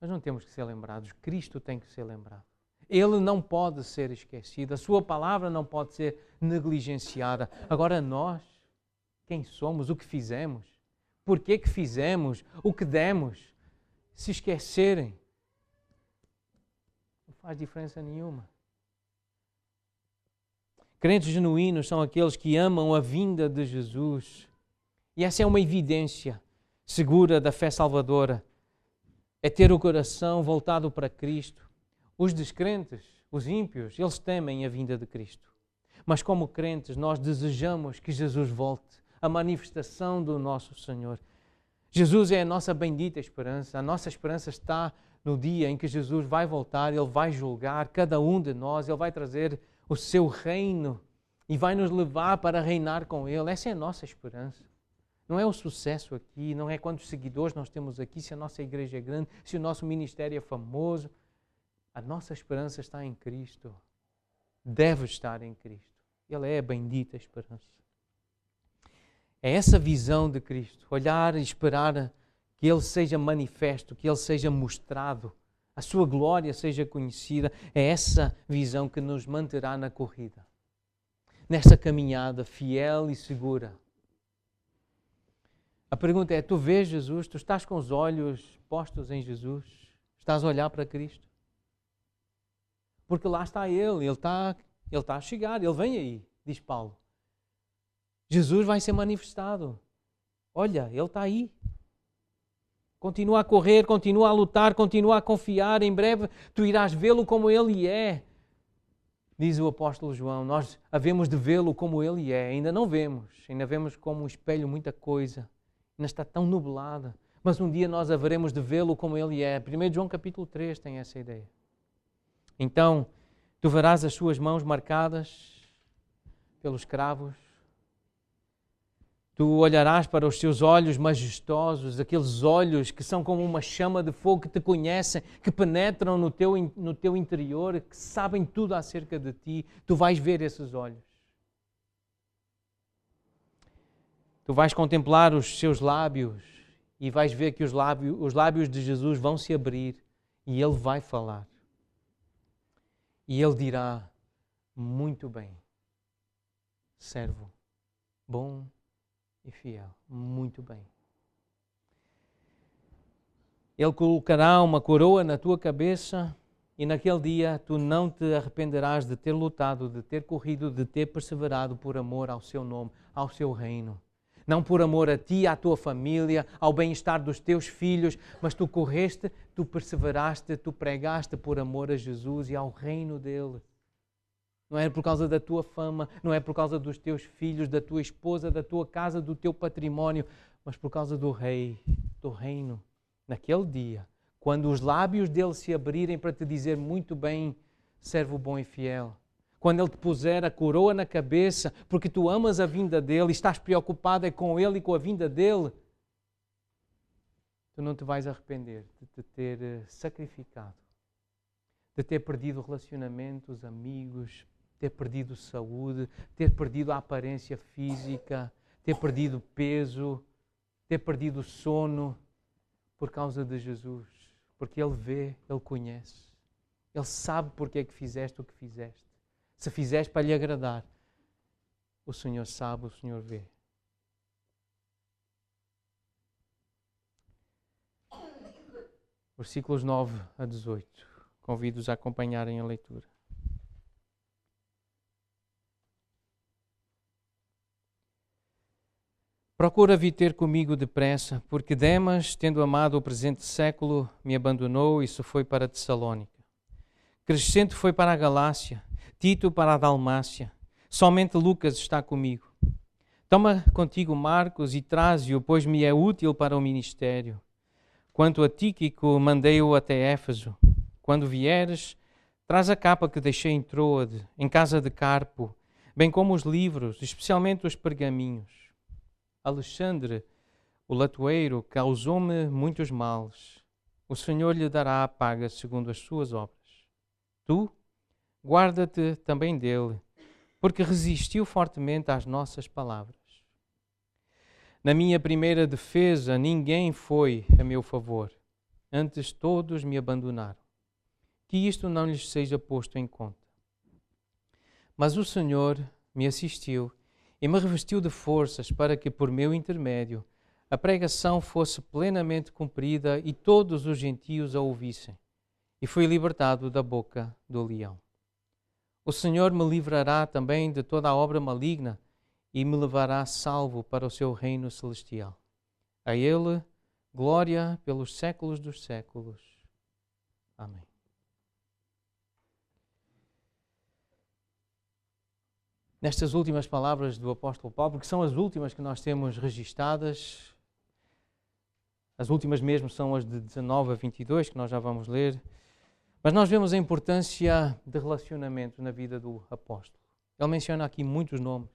Nós não temos que ser lembrados, Cristo tem que ser lembrado. Ele não pode ser esquecido, a sua palavra não pode ser negligenciada. Agora nós, quem somos, o que fizemos, por que fizemos, o que demos, se esquecerem, não faz diferença nenhuma. Crentes genuínos são aqueles que amam a vinda de Jesus. E essa é uma evidência segura da fé salvadora. É ter o coração voltado para Cristo. Os descrentes, os ímpios, eles temem a vinda de Cristo. Mas como crentes, nós desejamos que Jesus volte, a manifestação do nosso Senhor. Jesus é a nossa bendita esperança. A nossa esperança está no dia em que Jesus vai voltar, Ele vai julgar cada um de nós, Ele vai trazer o seu reino e vai nos levar para reinar com Ele. Essa é a nossa esperança. Não é o sucesso aqui, não é quantos seguidores nós temos aqui, se a nossa igreja é grande, se o nosso ministério é famoso. A nossa esperança está em Cristo. Deve estar em Cristo. Ele é a bendita esperança. É essa visão de Cristo, olhar e esperar que Ele seja manifesto, que Ele seja mostrado, a sua glória seja conhecida. É essa visão que nos manterá na corrida, nesta caminhada fiel e segura. A pergunta é, tu vês Jesus? Tu estás com os olhos postos em Jesus? Estás a olhar para Cristo? Porque lá está Ele está a chegar, Ele vem aí, diz Paulo. Jesus vai ser manifestado. Olha, Ele está aí. Continua a correr, continua a lutar, continua a confiar. Em breve tu irás vê-lo como Ele é. Diz o apóstolo João, nós havemos de vê-lo como Ele é. Ainda não vemos, ainda vemos como um espelho muita coisa. Ainda está tão nublada. Mas um dia nós haveremos de vê-lo como Ele é. 1 João capítulo 3 tem essa ideia. Então, tu verás as suas mãos marcadas pelos cravos. Tu olharás para os seus olhos majestosos, aqueles olhos que são como uma chama de fogo, que te conhecem, que penetram no teu interior, que sabem tudo acerca de ti. Tu vais ver esses olhos. Tu vais contemplar os seus lábios e vais ver que os lábios de Jesus vão se abrir e Ele vai falar. E Ele dirá, muito bem, servo, bom e fiel, muito bem. Ele colocará uma coroa na tua cabeça e naquele dia tu não te arrependerás de ter lutado, de ter corrido, de ter perseverado por amor ao seu nome, ao seu reino. Não por amor a ti, à tua família, ao bem-estar dos teus filhos, mas tu correste, tu perseveraste, tu pregaste por amor a Jesus e ao reino dele. Não é por causa da tua fama, não é por causa dos teus filhos, da tua esposa, da tua casa, do teu património, mas por causa do Rei, do reino. Naquele dia, quando os lábios dele se abrirem para te dizer muito bem, servo bom e fiel. Quando Ele te puser a coroa na cabeça, porque tu amas a vinda dEle e estás preocupado com Ele e com a vinda dEle, tu não te vais arrepender de te ter sacrificado, de ter perdido relacionamentos, amigos, ter perdido saúde, ter perdido a aparência física, ter perdido peso, ter perdido sono, por causa de Jesus. Porque Ele vê, Ele conhece, Ele sabe porque é que fizeste o que fizeste. Se fizeres para lhe agradar, o Senhor sabe, o Senhor vê. Versículos 9 a 18. Convido-os a acompanharem a leitura. Procura vir ter comigo depressa, porque Demas, tendo amado o presente século, me abandonou e se foi para Tessalónica. Crescente foi para a Galácia, Tito para a Dalmácia. Somente Lucas está comigo. Toma contigo Marcos e traze-o, pois me é útil para o ministério. Quanto a Tíquico, mandei-o até Éfeso. Quando vieres, traz a capa que deixei em Troade, em casa de Carpo, bem como os livros, especialmente os pergaminhos. Alexandre, o latoeiro, causou-me muitos males. O Senhor lhe dará a paga segundo as suas obras. Tu, guarda-te também dele, porque resistiu fortemente às nossas palavras. Na minha primeira defesa, ninguém foi a meu favor. Antes todos me abandonaram. Que isto não lhes seja posto em conta. Mas o Senhor me assistiu e me revestiu de forças para que, por meu intermédio, a pregação fosse plenamente cumprida e todos os gentios a ouvissem. E fui libertado da boca do leão. O Senhor me livrará também de toda a obra maligna e me levará salvo para o seu reino celestial. A Ele, glória pelos séculos dos séculos. Amém. Nestas últimas palavras do apóstolo Paulo, porque são as últimas que nós temos registadas, as últimas mesmo são as de 19 a 22, que nós já vamos ler, mas nós vemos a importância de relacionamento na vida do apóstolo. Ele menciona aqui muitos nomes.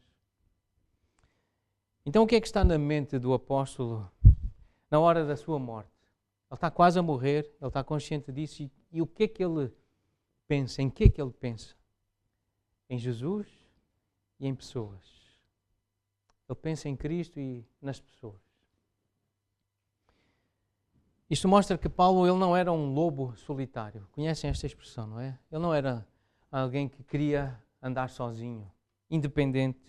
Então o que é que está na mente do apóstolo na hora da sua morte? Ele está quase a morrer, ele está consciente disso, e o que é que ele pensa? Em que é que ele pensa? Em Jesus e em pessoas. Ele pensa em Cristo e nas pessoas. Isto mostra que Paulo ele não era um lobo solitário. Conhecem esta expressão, não é? Ele não era alguém que queria andar sozinho, independente.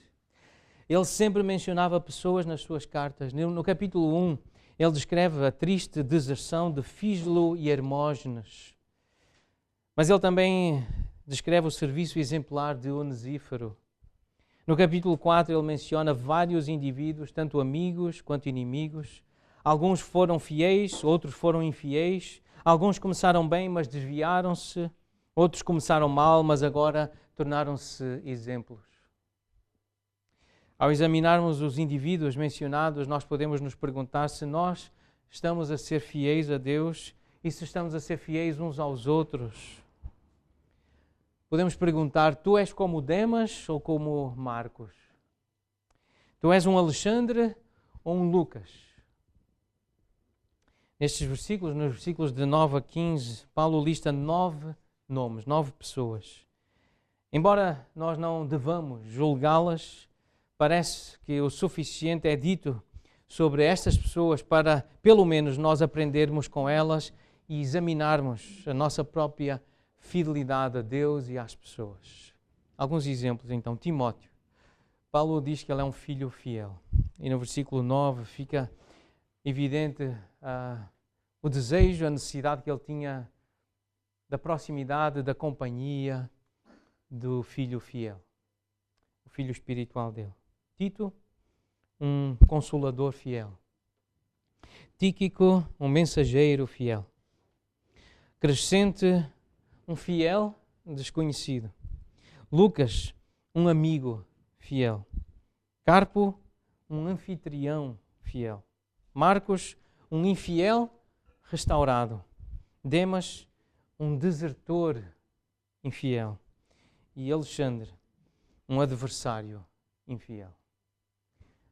Ele sempre mencionava pessoas nas suas cartas. No capítulo 1, ele descreve a triste deserção de Fígelo e Hermógenes. Mas ele também descreve o serviço exemplar de Onesíforo. No capítulo 4, ele menciona vários indivíduos, tanto amigos quanto inimigos. Alguns foram fiéis, outros foram infiéis. Alguns começaram bem, mas desviaram-se. Outros começaram mal, mas agora tornaram-se exemplos. Ao examinarmos os indivíduos mencionados, nós podemos nos perguntar se nós estamos a ser fiéis a Deus e se estamos a ser fiéis uns aos outros. Podemos perguntar, tu és como Demas ou como Marcos? Tu és um Alexandre ou um Lucas? Nestes versículos, nos versículos de 9 a 15, Paulo lista 9 nomes, 9 pessoas. Embora nós não devamos julgá-las, parece que o suficiente é dito sobre estas pessoas para, pelo menos, nós aprendermos com elas e examinarmos a nossa própria fidelidade a Deus e às pessoas. Alguns exemplos, então. Timóteo. Paulo diz que ele é um filho fiel. E no versículo 9 fica evidente o desejo, a necessidade que ele tinha da proximidade, da companhia do filho fiel, o filho espiritual dele. Tito, um consolador fiel. Tíquico, um mensageiro fiel. Crescente, um fiel desconhecido. Lucas, um amigo fiel. Carpo, um anfitrião fiel. Marcos, um infiel restaurado. Demas, um desertor infiel. E Alexandre, um adversário infiel.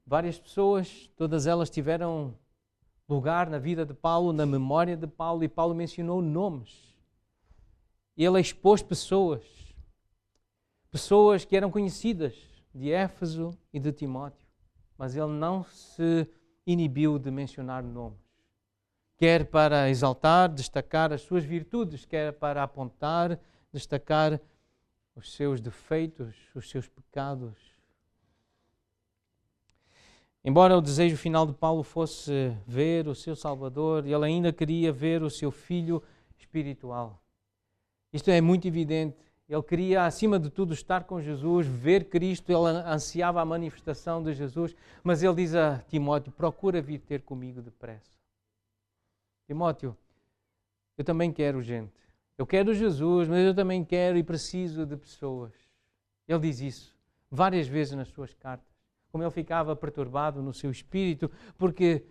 Várias pessoas, todas elas tiveram lugar na vida de Paulo, na memória de Paulo, e Paulo mencionou nomes. Ele expôs pessoas que eram conhecidas de Éfeso e de Timóteo, mas ele não se inibiu de mencionar nomes. Quer para exaltar, destacar as suas virtudes, quer para apontar, destacar os seus defeitos, os seus pecados. Embora o desejo final de Paulo fosse ver o seu Salvador, ele ainda queria ver o seu filho espiritual. Isto é muito evidente. Ele queria, acima de tudo, estar com Jesus, ver Cristo, ele ansiava a manifestação de Jesus, mas ele diz a Timóteo, procura vir ter comigo depressa. Timóteo, eu também quero gente. Eu quero Jesus, mas eu também quero e preciso de pessoas. Ele diz isso várias vezes nas suas cartas. Como ele ficava perturbado no seu espírito, porque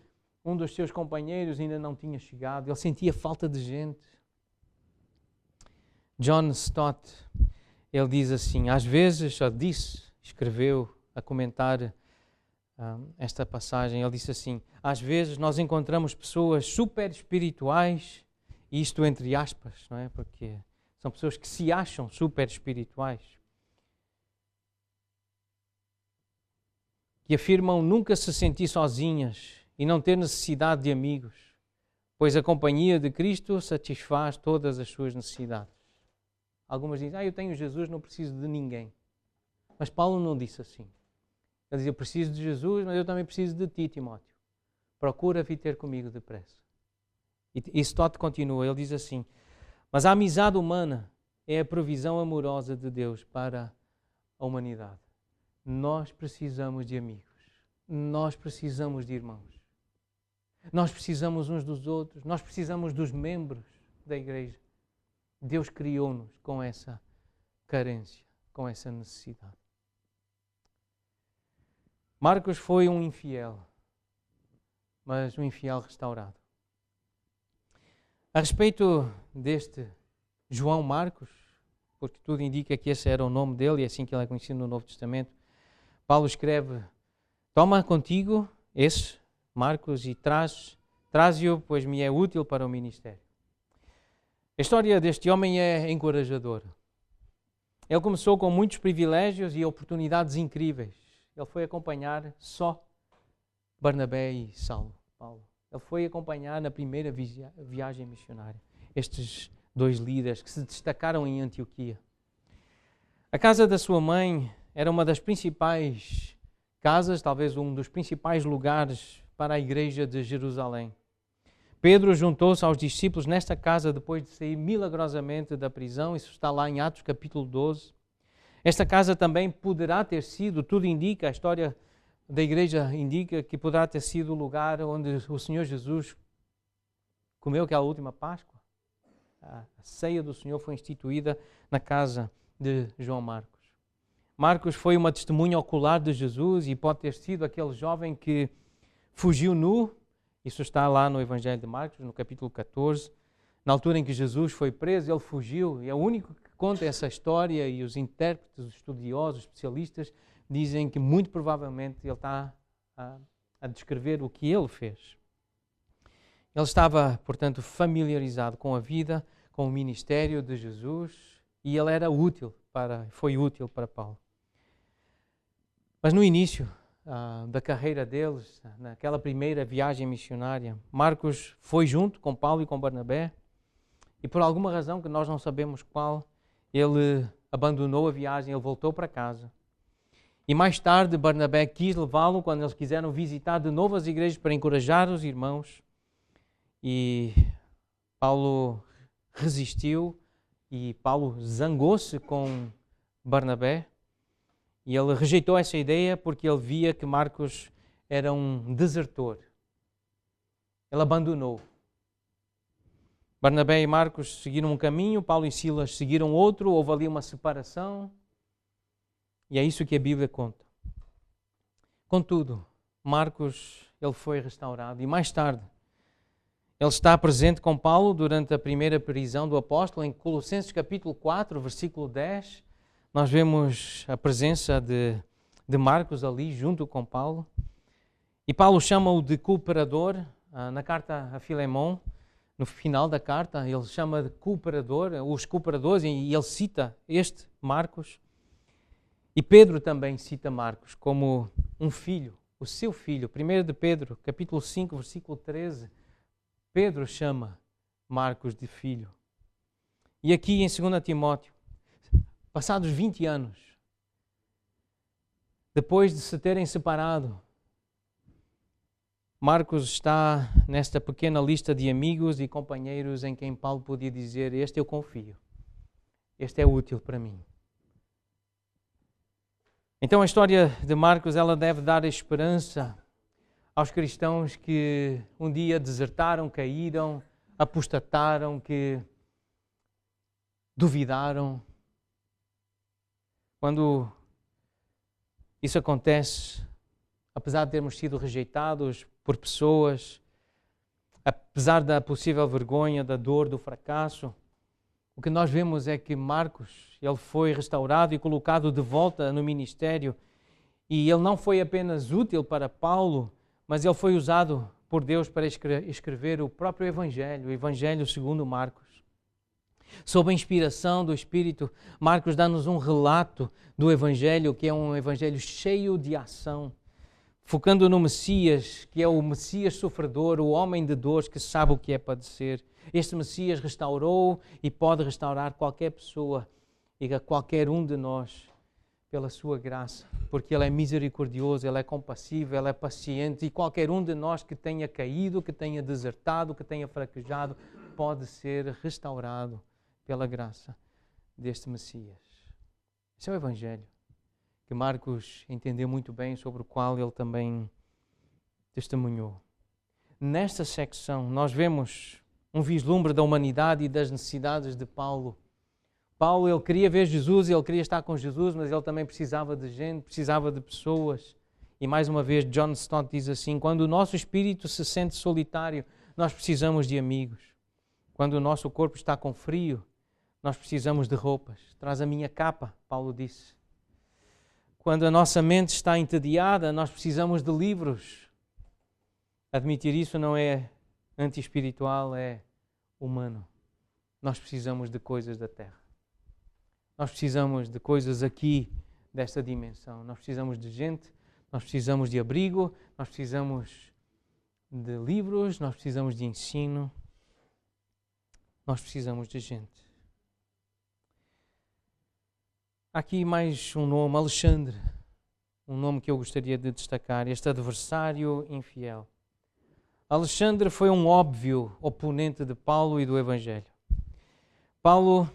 um dos seus companheiros ainda não tinha chegado. Ele sentia falta de gente. John Stott, ele diz assim, às vezes, escreveu a comentar esta passagem, ele disse assim, às vezes nós encontramos pessoas super espirituais, e isto entre aspas, não é? Porque São pessoas que se acham super espirituais, que afirmam nunca se sentir sozinhas e não ter necessidade de amigos, pois a companhia de Cristo satisfaz todas as suas necessidades. Algumas dizem, eu tenho Jesus, não preciso de ninguém. Mas Paulo não disse assim. Ele diz, eu preciso de Jesus, mas eu também preciso de ti, Timóteo. Procura vir ter comigo depressa. E Stott continua, ele diz assim, mas a amizade humana é a provisão amorosa de Deus para a humanidade. Nós precisamos de amigos. Nós precisamos de irmãos. Nós precisamos uns dos outros. Nós precisamos dos membros da igreja. Deus criou-nos com essa carência, com essa necessidade. Marcos foi um infiel, mas um infiel restaurado. A respeito deste João Marcos, porque tudo indica que esse era o nome dele e é assim que ele é conhecido no Novo Testamento, Paulo escreve, toma contigo esse Marcos e traze-o, pois me é útil para o ministério. A história deste homem é encorajadora. Ele começou com muitos privilégios e oportunidades incríveis. Ele foi acompanhar só Barnabé e Paulo. Ele foi acompanhar na primeira viagem missionária estes dois líderes que se destacaram em Antioquia. A casa da sua mãe era uma das principais casas, talvez um dos principais lugares para a igreja de Jerusalém. Pedro juntou-se aos discípulos nesta casa depois de sair milagrosamente da prisão. Isso está lá em Atos capítulo 12. Esta casa também poderá ter sido, tudo indica, a história da igreja indica que poderá ter sido o lugar onde o Senhor Jesus comeu aquela última Páscoa. A ceia do Senhor foi instituída na casa de João Marcos. Marcos foi uma testemunha ocular de Jesus e pode ter sido aquele jovem que fugiu nu. Isso está lá no Evangelho de Marcos, no capítulo 14. Na altura em que Jesus foi preso, ele fugiu. E é o único que conta essa história e os intérpretes, os estudiosos, os especialistas, dizem que muito provavelmente ele está a descrever o que ele fez. Ele estava, portanto, familiarizado com a vida, com o ministério de Jesus e ele era foi útil para Paulo. Mas no início da carreira deles, naquela primeira viagem missionária, Marcos foi junto com Paulo e com Barnabé e por alguma razão que nós não sabemos qual, ele abandonou a viagem, ele voltou para casa. E mais tarde Barnabé quis levá-lo quando eles quiseram visitar de novo as igrejas para encorajar os irmãos. E Paulo resistiu e Paulo zangou-se com Barnabé. E ele rejeitou essa ideia porque ele via que Marcos era um desertor. Ele abandonou. Barnabé e Marcos seguiram um caminho, Paulo e Silas seguiram outro, houve ali uma separação. E é isso que a Bíblia conta. Contudo, Marcos, ele foi restaurado e mais tarde ele está presente com Paulo durante a primeira prisão do apóstolo em Colossenses capítulo 4, versículo 10. Nós vemos a presença de Marcos ali junto com Paulo. E Paulo chama-o de cooperador. Na carta a Filemão, no final da carta, ele chama de cooperador, os cooperadores, e ele cita este Marcos. E Pedro também cita Marcos como um filho, o seu filho. 1 de Pedro, capítulo 5, versículo 13, Pedro chama Marcos de filho. E aqui em 2 Timóteo, passados 20 anos, depois de se terem separado, Marcos está nesta pequena lista de amigos e companheiros em quem Paulo podia dizer, este eu confio, este é útil para mim. Então a história de Marcos, ela deve dar esperança aos cristãos que um dia desertaram, caíram, apostataram, que duvidaram. Quando isso acontece, apesar de termos sido rejeitados por pessoas, apesar da possível vergonha, da dor, do fracasso, o que nós vemos é que Marcos, ele foi restaurado e colocado de volta no ministério e ele não foi apenas útil para Paulo, mas ele foi usado por Deus para escrever o próprio Evangelho, o Evangelho segundo Marcos. sob a inspiração do Espírito. Marcos dá-nos um relato do Evangelho, que é um Evangelho cheio de ação, focando no Messias, que é o Messias sofredor, o homem de dores que sabe o que é padecer. Este Messias restaurou e pode restaurar qualquer pessoa e a qualquer um de nós pela sua graça, porque Ele é misericordioso, Ele é compassivo, Ele é paciente, e qualquer um de nós que tenha caído, que tenha desertado, que tenha fraquejado, pode ser restaurado pela graça deste Messias. Esse é o Evangelho que Marcos entendeu muito bem, sobre o qual ele também testemunhou. Nesta secção nós vemos um vislumbre da humanidade e das necessidades de Paulo. Paulo, ele queria ver Jesus, ele queria estar com Jesus, mas ele também precisava de gente, precisava de pessoas. E mais uma vez, John Stott diz assim: quando o nosso espírito se sente solitário, nós precisamos de amigos. Quando o nosso corpo está com frio, nós precisamos de roupas. Traz a minha capa, Paulo disse. Quando a nossa mente está entediada, nós precisamos de livros. Admitir isso não é anti-espiritual, é humano. Nós precisamos de coisas da terra. Nós precisamos de coisas aqui, desta dimensão. Nós precisamos de gente, nós precisamos de abrigo, nós precisamos de livros, nós precisamos de ensino. Nós precisamos de gente. Aqui mais um nome, Alexandre, um nome que eu gostaria de destacar, este adversário infiel. Alexandre foi um óbvio oponente de Paulo e do Evangelho. Paulo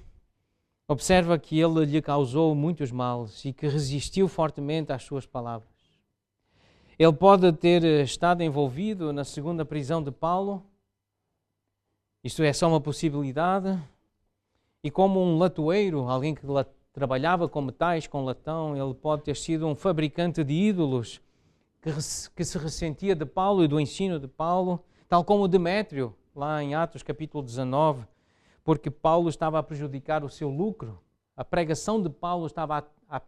observa que ele lhe causou muitos males e que resistiu fortemente às suas palavras. Ele pode ter estado envolvido na segunda prisão de Paulo, isto é só uma possibilidade, e como um latoeiro, alguém que trabalhava com metais, com latão, ele pode ter sido um fabricante de ídolos que se ressentia de Paulo e do ensino de Paulo, tal como Demétrio, lá em Atos capítulo 19, porque Paulo estava a prejudicar o seu lucro. A pregação de Paulo estava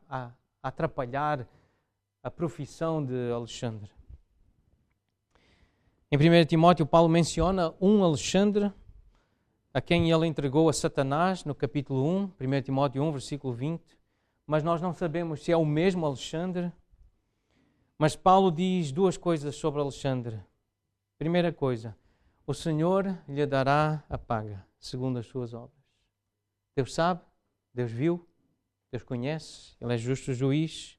a atrapalhar a profissão de Alexandre. Em 1 Timóteo, Paulo menciona um Alexandre, a quem ele entregou a Satanás, no capítulo 1, 1 Timóteo 1, versículo 20. Mas nós não sabemos se é o mesmo Alexandre. Mas Paulo diz duas coisas sobre Alexandre. Primeira coisa, o Senhor lhe dará a paga, segundo as suas obras. Deus sabe, Deus viu, Deus conhece, Ele é justo juiz.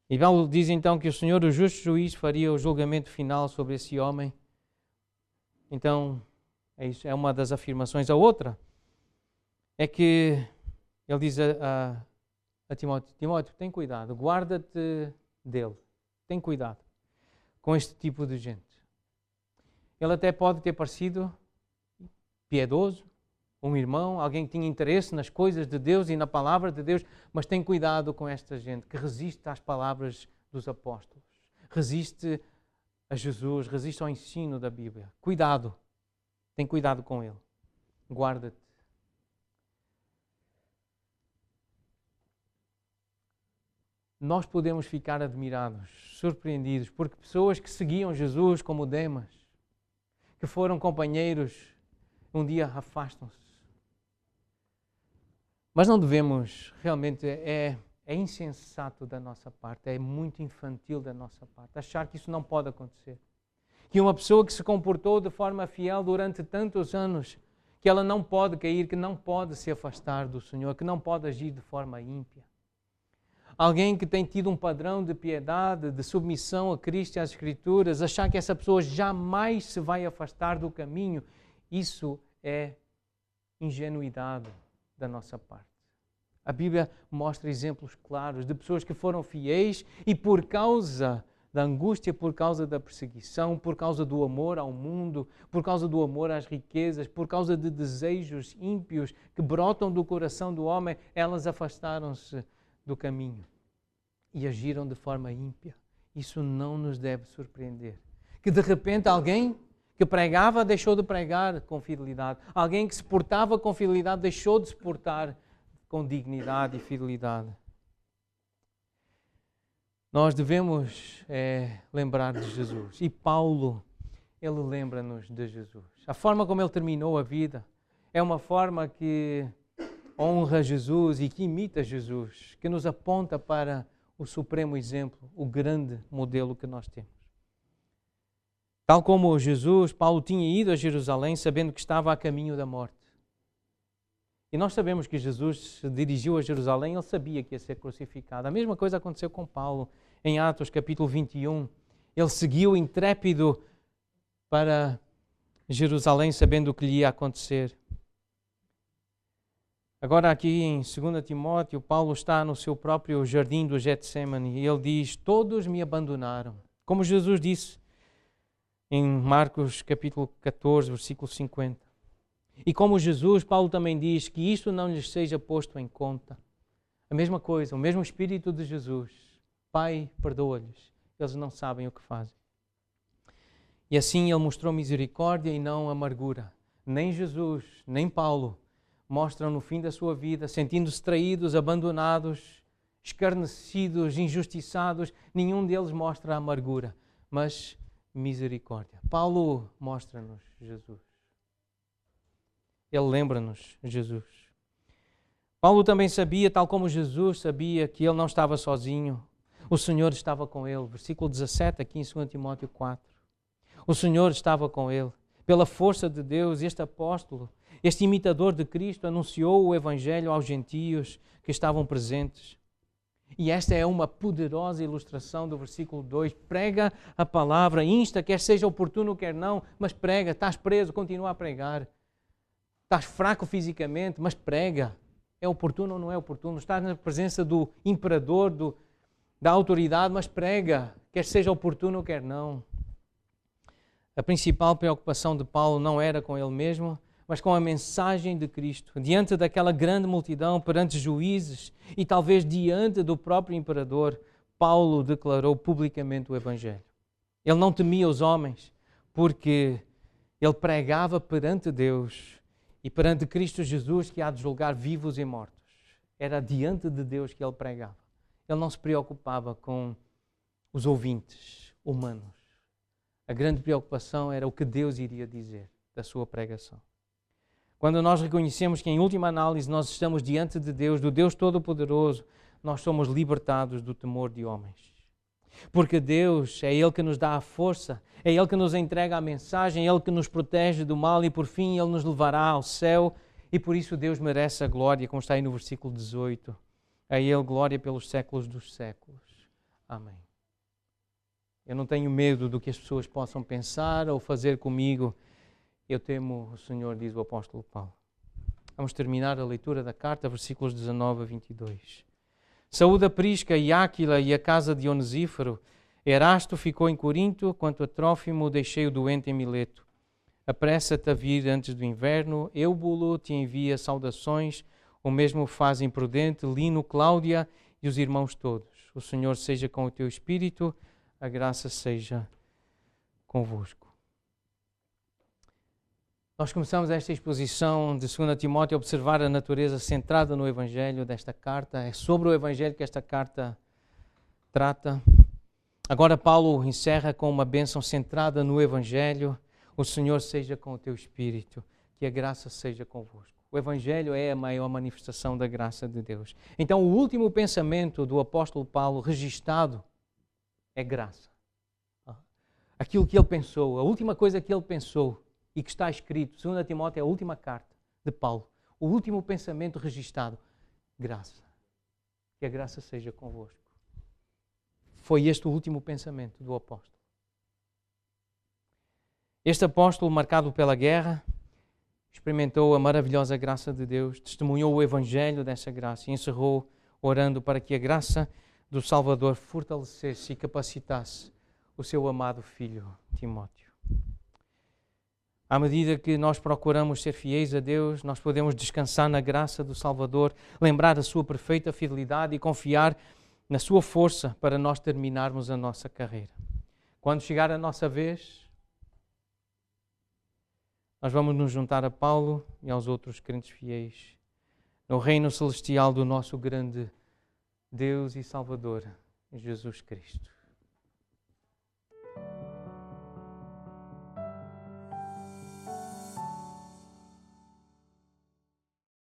E Paulo diz então que o Senhor, o justo juiz, faria o julgamento final sobre esse homem. Então, é uma das afirmações. A outra é que ele diz a Timóteo: Timóteo, tem cuidado, guarda-te dele, tem cuidado com este tipo de gente. Ele até pode ter parecido piedoso, um irmão, alguém que tinha interesse nas coisas de Deus e na palavra de Deus, mas tem cuidado com esta gente que resiste às palavras dos apóstolos, resiste a Jesus, resiste ao ensino da Bíblia. Cuidado. Tem cuidado com ele. Guarda-te. Nós podemos ficar admirados, surpreendidos, porque pessoas que seguiam Jesus como Demas, que foram companheiros, um dia afastam-se. Mas não devemos, realmente, é insensato da nossa parte, é muito infantil da nossa parte, achar que isso não pode acontecer. Que uma pessoa que se comportou de forma fiel durante tantos anos, que ela não pode cair, que não pode se afastar do Senhor, que não pode agir de forma ímpia. Alguém que tem tido um padrão de piedade, de submissão a Cristo e às Escrituras, achar que essa pessoa jamais se vai afastar do caminho, isso é ingenuidade da nossa parte. A Bíblia mostra exemplos claros de pessoas que foram fiéis e por causa da angústia, por causa da perseguição, por causa do amor ao mundo, por causa do amor às riquezas, por causa de desejos ímpios que brotam do coração do homem, elas afastaram-se do caminho e agiram de forma ímpia. Isso não nos deve surpreender. Que de repente alguém que pregava deixou de pregar com fidelidade. Alguém que se portava com fidelidade deixou de se portar com dignidade e fidelidade. Nós devemos lembrar de Jesus. E Paulo, ele lembra-nos de Jesus. A forma como ele terminou a vida é uma forma que honra Jesus e que imita Jesus, que nos aponta para o supremo exemplo, o grande modelo que nós temos. Tal como Jesus, Paulo tinha ido a Jerusalém sabendo que estava a caminho da morte. E nós sabemos que Jesus se dirigiu a Jerusalém, ele sabia que ia ser crucificado. A mesma coisa aconteceu com Paulo em Atos capítulo 21. Ele seguiu intrépido para Jerusalém sabendo o que lhe ia acontecer. Agora aqui em 2 Timóteo, Paulo está no seu próprio jardim do Getsemane e ele diz: todos me abandonaram. Como Jesus disse em Marcos capítulo 14, versículo 50. E como Jesus, Paulo também diz que isto não lhes seja posto em conta. A mesma coisa, o mesmo Espírito de Jesus. Pai, perdoa-lhes, eles não sabem o que fazem. E assim ele mostrou misericórdia e não amargura. Nem Jesus, nem Paulo mostram no fim da sua vida, sentindo-se traídos, abandonados, escarnecidos, injustiçados. Nenhum deles mostra amargura, mas misericórdia. Paulo mostra-nos Jesus. Ele lembra-nos Jesus. Paulo também sabia, tal como Jesus sabia, que ele não estava sozinho. O Senhor estava com ele. Versículo 17 aqui em 2 Timóteo 4. O Senhor estava com ele. Pela força de Deus, este apóstolo, este imitador de Cristo, anunciou o Evangelho aos gentios que estavam presentes. E esta é uma poderosa ilustração do versículo 2. Prega a palavra, insta, quer seja oportuno, quer não, mas prega. Estás preso, continua a pregar. Estás fraco fisicamente, mas prega. É oportuno ou não é oportuno? Estás na presença do imperador, da autoridade, mas prega. Quer seja oportuno, quer não. A principal preocupação de Paulo não era com ele mesmo, mas com a mensagem de Cristo. Diante daquela grande multidão, perante juízes e talvez diante do próprio imperador, Paulo declarou publicamente o Evangelho. Ele não temia os homens, porque ele pregava perante Deus e perante Cristo Jesus, que há de julgar vivos e mortos. Era diante de Deus que ele pregava. Ele não se preocupava com os ouvintes humanos. A grande preocupação era o que Deus iria dizer da sua pregação. Quando nós reconhecemos que, em última análise, nós estamos diante de Deus, do Deus Todo-Poderoso, nós somos libertados do temor de homens. Porque Deus é Ele que nos dá a força, é Ele que nos entrega a mensagem, é Ele que nos protege do mal e, por fim, Ele nos levará ao céu. E por isso Deus merece a glória, como está aí no versículo 18. A Ele glória pelos séculos dos séculos. Amém. Eu não tenho medo do que as pessoas possam pensar ou fazer comigo. Eu temo o Senhor, diz o apóstolo Paulo. Vamos terminar a leitura da carta, versículos 19 a 22. Saúda Prisca e Áquila e a casa de Onesíforo. Erasto ficou em Corinto, quanto a Trófimo deixei-o doente em Mileto. Apressa-te a vir antes do inverno. Eubulo te envia saudações. O mesmo faz imprudente Lino, Cláudia e os irmãos todos. O Senhor seja com o teu espírito. A graça seja convosco. Nós começamos esta exposição de 2 Timóteo a observar a natureza centrada no Evangelho desta carta. É sobre o Evangelho que esta carta trata. Agora Paulo encerra com uma bênção centrada no Evangelho. O Senhor seja com o teu espírito, que a graça seja convosco. O Evangelho é a maior manifestação da graça de Deus. Então o último pensamento do apóstolo Paulo registado é graça. Aquilo que ele pensou, a última coisa que ele pensou e que está escrito, 2 Timóteo é a última carta de Paulo, o último pensamento registado, graça. Que a graça seja convosco. Foi este o último pensamento do apóstolo. Este apóstolo, marcado pela guerra, experimentou a maravilhosa graça de Deus, testemunhou o Evangelho dessa graça e encerrou orando para que a graça do Salvador fortalecesse e capacitasse o seu amado filho Timóteo. À medida que nós procuramos ser fiéis a Deus, nós podemos descansar na graça do Salvador, lembrar a sua perfeita fidelidade e confiar na sua força para nós terminarmos a nossa carreira. Quando chegar a nossa vez, nós vamos nos juntar a Paulo e aos outros crentes fiéis no reino celestial do nosso grande Deus e Salvador, Jesus Cristo.